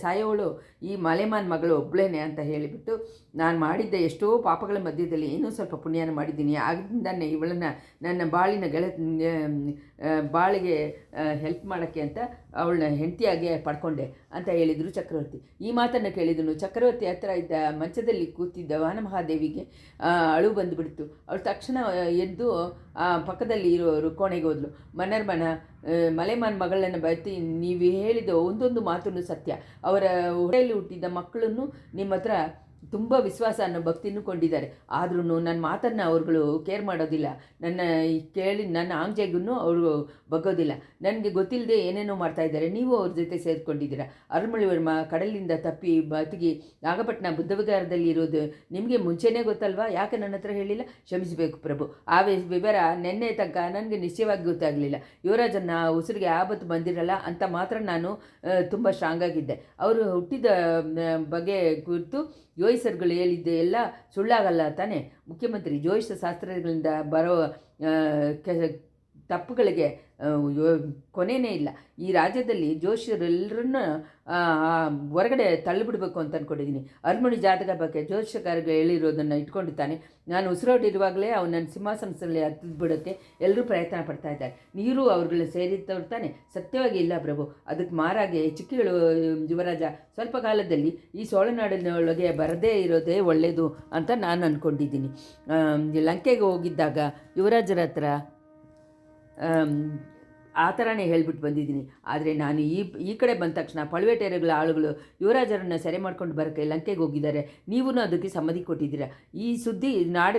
ಸಾಯೋವಳು ಈ ಮಲೆಮಾನ್ ಮಗಳು ಒಬ್ಬಳೇನೆ ಅಂತ ಹೇಳಿಬಿಟ್ಟು, ನಾನು ಮಾಡಿದ್ದ ಎಷ್ಟೋ ಪಾಪಗಳ ಮಧ್ಯದಲ್ಲಿ ಇನ್ನೂ ಸ್ವಲ್ಪ ಪುಣ್ಯನ ಮಾಡಿದ್ದೀನಿ. ಆಗಿಂದನೇ ಇವಳನ್ನು ನನ್ನ ಬಾಳಿಗೆ ಹೆಲ್ಪ್ ಮಾಡೋಕ್ಕೆ ಅಂತ ಅವಳನ್ನ ಹೆಂಡತಿಯಾಗಿ ಪಡ್ಕೊಂಡೆ ಅಂತ ಹೇಳಿದರು ಚಕ್ರವರ್ತಿ. ಈ ಮಾತನ್ನು ಕೇಳಿದನು. ಚಕ್ರವರ್ತಿ ಹತ್ರ ಇದ್ದ ಮಂಚದಲ್ಲಿ ಕೂತಿದ್ದ ವಾನಮಹಾದೇವಿಗೆ ಅಳು ಬಂದುಬಿಡ್ತು. ಅವಳು ತಕ್ಷಣ ಎದ್ದು ಪಕ್ಕದಲ್ಲಿ ಇರೋರು ಕೋಣೆಗೆ ಹೋದ್ಲು. ಮಲೆಮಾನ್ ಮಗಳನ್ನು ಬೈತಿ, ನೀವು ಹೇಳಿದ ಒಂದೊಂದು ಮಾತನ್ನು ಸತ್ಯ. ಅವರ ಹೊಟ್ಟೆಯಲ್ಲಿ ಹುಟ್ಟಿದ್ದ ಮಕ್ಕಳನ್ನು ನಿಮ್ಮ ಹತ್ರ ತುಂಬ ವಿಶ್ವಾಸ ಅನ್ನೋ ಭಕ್ತಿನೂ ಕೊಂಡಿದ್ದಾರೆ. ಆದ್ರೂ ನನ್ನ ಮಾತನ್ನು ಅವ್ರುಗಳು ಕೇರ್ ಮಾಡೋದಿಲ್ಲ. ನನ್ನ ಆಂಜೆಗೂ ಅವರು ಬಗ್ಗೋದಿಲ್ಲ. ನನಗೆ ಗೊತ್ತಿಲ್ಲದೆ ಏನೇನೋ ಮಾಡ್ತಾಯಿದ್ದಾರೆ. ನೀವು ಅವ್ರ ಜೊತೆ ಸೇರಿಕೊಂಡಿದ್ದೀರ. ಅರುಳ್ಮೊಳಿವರ್ಮ ಕಡಲಿಂದ ತಪ್ಪಿ ಬದುಕಿ ನಾಗಪಟ್ಟಣ ಬುದ್ಧವಿಹಾರದಲ್ಲಿ ಇರೋದು ನಿಮಗೆ ಮುಂಚೆನೇ ಗೊತ್ತಲ್ವಾ? ಯಾಕೆ ನನ್ನ ಹತ್ರ ಹೇಳಿಲ್ಲ? ಕ್ಷಮಿಸಬೇಕು ಪ್ರಭು. ಆ ವಿವರ ನೆನ್ನೆ ತನಕ ನನಗೆ ನಿಶ್ಚಯವಾಗಿ ಗೊತ್ತಾಗಲಿಲ್ಲ. ಯುವರಾಜನ ಉಸಿರಿಗೆ ಆಪತ್ತು ಬಂದಿರಲ್ಲ ಅಂತ ಮಾತ್ರ ನಾನು ತುಂಬ ಸ್ಟ್ರಾಂಗ್ ಆಗಿದ್ದೆ. ಅವರು ಹುಟ್ಟಿದ ಬಗ್ಗೆ ಕುರಿತು ಜೋಯಿಸರುಗಳು ಹೇಳಿದ್ದೆ ಎಲ್ಲ ಸುಳ್ಳಾಗಲ್ಲ ತಾನೇ ಮುಖ್ಯಮಂತ್ರಿ? ಜೋಯಿಸ ಶಾಸ್ತ್ರಗಳಿಂದ ಬರೋ ತಪ್ಪುಗಳಿಗೆ ಕೊನೆಯೇ ಇಲ್ಲ. ಈ ರಾಜ್ಯದಲ್ಲಿ ಜೋಶಿಯರೆಲ್ಲರನ್ನ ಹೊರಗಡೆ ತಳ್ಳಿಬಿಡಬೇಕು ಅಂತ ಅಂದ್ಕೊಂಡಿದ್ದೀನಿ. ಅರುಳ್ಮೊಳಿ ಜಾತಕ ಬಗ್ಗೆ ಜೋಶಿಗಾರಿಗೆ ಹೇಳಿರೋದನ್ನು ಇಟ್ಕೊಂಡಿದ್ದಾನೆ. ನಾನು ಉಸಿರೋಡಿರುವಾಗಲೇ ಅವನು ನನ್ನ ಸಿಂಹಾಸನದಲ್ಲಿ ಹತ್ತಿದ್ಬಿಡೋಕ್ಕೆ ಎಲ್ಲರೂ ಪ್ರಯತ್ನ ಪಡ್ತಾ ಇದ್ದಾರೆ. ನೀರು ಅವ್ರುಗಳನ್ನ ಸೇರಿರ್ತಾನೆ. ಸತ್ಯವಾಗಿ ಇಲ್ಲ ಪ್ರಭು. ಅದಕ್ಕೆ ಮಾರಾಗೆ ಯುವರಾಜ ಸ್ವಲ್ಪ ಕಾಲದಲ್ಲಿ ಈ ಸೋಳನಾಡಿನೊಳಗೆ ಬರದೇ ಇರೋದೇ ಒಳ್ಳೆಯದು ಅಂತ ನಾನು ಅಂದ್ಕೊಂಡಿದ್ದೀನಿ. ಲಂಕೆಗೆ ಹೋಗಿದ್ದಾಗ ಯುವರಾಜರ ಹತ್ರ ಆ ಥರನೇ ಹೇಳ್ಬಿಟ್ಟು ಬಂದಿದ್ದೀನಿ. ಆದರೆ ನಾನು ಈ ಕಡೆ ಬಂದ ತಕ್ಷಣ ಪಳವೇಟೆಯರುಗಳ ಆಳುಗಳು ಯುವರಾಜರನ್ನು ಸೆರೆ ಮಾಡ್ಕೊಂಡು ಬರೋಕ್ಕೆ ಲಂಕೆಗೆ ಹೋಗಿದ್ದಾರೆ. ನೀವೂ ಅದಕ್ಕೆ ಸಮ್ಮತಿ ಕೊಟ್ಟಿದ್ದೀರ. ಈ ಸುದ್ದಿ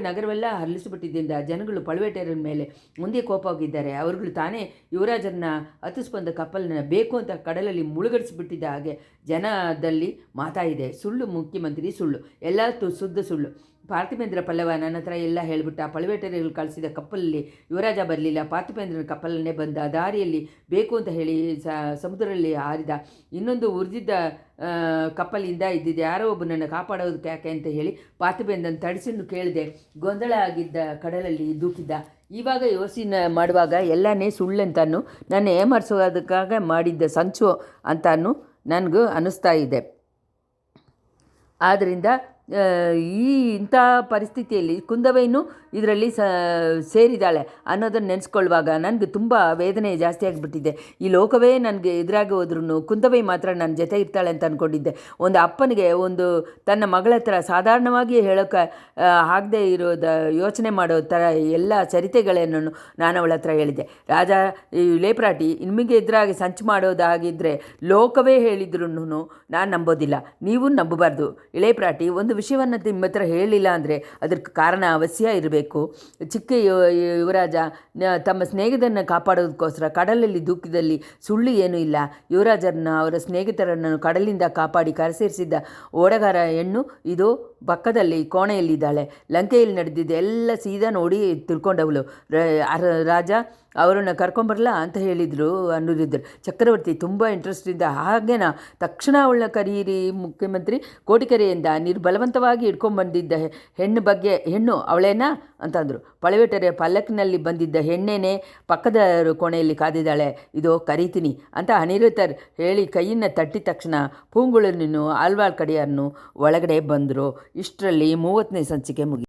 ನಗರವೆಲ್ಲ ಹರಳಿಸಿಬಿಟ್ಟಿದ್ದರಿಂದ ಜನಗಳು ಪಳವೇಟೆಯರ ಮೇಲೆ ಮುಂದೆ ಕೋಪ ಹೋಗಿದ್ದಾರೆ. ಅವರುಗಳು ತಾನೇ ಯುವರಾಜರನ್ನ ಹತ್ತಿಸ್ಬಂದ ಕಪ್ಪಲನ್ನು ಬೇಕು ಅಂತ ಕಡಲಲ್ಲಿ ಮುಳುಗಡಿಸಿಬಿಟ್ಟಿದ್ದ ಹಾಗೆ ಜನದಲ್ಲಿ ಮಾತಾಯಿದೆ. ಸುಳ್ಳು ಮುಖ್ಯಮಂತ್ರಿ, ಸುಳ್ಳು, ಎಲ್ಲ ಶುದ್ಧ ಸುಳ್ಳು. ಪಾರ್ಥಿಪೇಂದ್ರ ಪಲ್ಲವ ನನ್ನ ಹತ್ರ ಎಲ್ಲ ಹೇಳಿಬಿಟ್ಟ. ಪಳವೇಟೆಯರು ಕಳಿಸಿದ ಕಪ್ಪಲಲ್ಲಿ ಯುವರಾಜ ಬರಲಿಲ್ಲ. ಪಾರ್ಥಿಪೇಂದ್ರನ ಕಪ್ಪಲನ್ನೇ ಬಂದ. ದಾರಿಯಲ್ಲಿ ಬೇಕು ಅಂತ ಹೇಳಿ ಸಮುದ್ರದಲ್ಲಿ ಹಾರಿದ. ಇನ್ನೊಂದು ಉರಿದಿದ್ದ ಕಪ್ಪಲಿಂದ ಇದ್ದಿದ್ದೆ. ಯಾರೋ ಒಬ್ಬನನ್ನು ಕಾಪಾಡೋದಕ್ಕೆ ಯಾಕೆ ಅಂತ ಹೇಳಿ ಪಾರ್ಥಿಪೇಂದ್ರನ ತಡಿಸನ್ನು ಕೇಳಿದೆ. ಗೊಂದಲ ಆಗಿದ್ದ ಕಡಲಲ್ಲಿ ದೂಕಿದ್ದ. ಇವಾಗ ಯೋಚನೆ ಮಾಡುವಾಗ ಎಲ್ಲನೇ ಸುಳ್ಳಂತಾನು, ನನ್ನ ಏಮಾರಿಸೋದಕ್ಕಾಗ ಮಾಡಿದ್ದ ಸಂಚು ಅಂತಾನು ನನಗೂ ಅನ್ನಿಸ್ತಾ ಇದೆ. ಆದ್ದರಿಂದ ಇಂಥ ಪರಿಸ್ಥಿತಿಯಲ್ಲಿ ಕುಂದವೇನು ಇದರಲ್ಲಿ ಸೇರಿದ್ದಾಳೆ ಅನ್ನೋದನ್ನು ನೆನೆಸ್ಕೊಳ್ಳುವಾಗ ನನಗೆ ತುಂಬ ವೇದನೆ ಜಾಸ್ತಿ ಆಗಿಬಿಟ್ಟಿದೆ. ಈ ಲೋಕವೇ ನನಗೆ ಎದುರಾಗಿ ಹೋದ್ರೂ ಕುಂದವೈ ಮಾತ್ರ ನನ್ನ ಜೊತೆ ಇರ್ತಾಳೆ ಅಂತ ಅಂದ್ಕೊಂಡಿದ್ದೆ. ಒಂದು ಅಪ್ಪನಿಗೆ ತನ್ನ ಮಗಳ ಹತ್ರ ಸಾಧಾರಣವಾಗಿ ಹೇಳೋಕ್ಕೆ ಆಗದೆ ಇರೋದ ಯೋಚನೆ ಮಾಡೋ ಥರ ಎಲ್ಲ ಚರಿತೆಗಳನ್ನು ನಾನು ಅವಳ ಹತ್ರ ಹೇಳಿದ್ದೆ. ರಾಜ ಲೇಪ್ರಾಟಿ ನಿಮಗೆ ಎದುರಾಗಿ ಸಂಚು ಮಾಡೋದಾಗಿದ್ದರೆ ಲೋಕವೇ ಹೇಳಿದ್ರು ನಾನು ನಂಬೋದಿಲ್ಲ, ನೀವು ನಂಬಬಾರ್ದು. ಇಳೆಪ್ರಾಟಿ ಒಂದು ವಿಷಯವನ್ನು ನಿಮ್ಮ ಹತ್ರ ಹೇಳಿಲ್ಲ ಅಂದರೆ ಅದಕ್ಕೆ ಕಾರಣ ಅವಶ್ಯ ಇರಬೇಕು. ಚಿಕ್ಕ ಯುವರಾಜ ತಮ್ಮ ಸ್ನೇಹಿತರನ್ನು ಕಾಪಾಡೋದಕ್ಕೋಸ್ಕರ ಕಡಲಲ್ಲಿ ದೂಕಿದಲ್ಲಿ ಸುಳ್ಳು ಏನೂ ಇಲ್ಲ. ಯುವರಾಜರನ್ನ ಅವರ ಸ್ನೇಹಿತರನ್ನು ಕಡಲಿಂದ ಕಾಪಾಡಿ ಕರೆಸೇರಿಸಿದ್ದ ಓಡಗಾರ ಹೆಣ್ಣು ಇದು ಪಕ್ಕದಲ್ಲಿ ಕೋಣೆಯಲ್ಲಿದ್ದಾಳೆ. ಲಂಕೆಯಲ್ಲಿ ನಡೆದಿದ್ದೆ ಎಲ್ಲ ಸೀದಾ ನೋಡಿ ತಿಳ್ಕೊಂಡವಳು. ರಾಜ ಅವರನ್ನು ಕರ್ಕೊಂಬರಲ್ಲ ಅಂತ ಹೇಳಿದರು ಅನ್ನೋದಿದ್ದರು. ಚಕ್ರವರ್ತಿ ತುಂಬ ಇಂಟ್ರೆಸ್ಟಿಂದ ಹಾಗೇನಾ, ತಕ್ಷಣ ಅವಳನ್ನ ಕರೀರಿ ಮುಖ್ಯಮಂತ್ರಿ, ಕೋಟಿಕೆರೆಯಿಂದ ನೀರು ಬಲವಂತವಾಗಿ ಹಿಡ್ಕೊಂಬಂದಿದ್ದ ಹೆಣ್ಣು ಅವಳೇನಾ ಅಂತಂದರು. ಪಳವೇಟೆಯ ಪಲ್ಲಕ್ಕಿನಲ್ಲಿ ಬಂದಿದ್ದ ಹೆಣ್ಣೇನೆ ಪಕ್ಕದ ಕೋಣೆಯಲ್ಲಿ ಕಾದಿದ್ದಾಳೆ, ಇದು ಕರೀತೀನಿ ಅಂತ ಅನಿರುದ್ಧರ್ ಹೇಳಿ ಕೈಯನ್ನು ತಟ್ಟಿದ ತಕ್ಷಣ ಪೂಂಗುಳನ್ನು ಆಳ್ವಾಳ್ ಕಡೆಯನ್ನು ಒಳಗಡೆ ಬಂದರು. ಇಷ್ಟರಲ್ಲಿ 30ನೇ ಸಂಚಿಕೆ ಮುಗಿ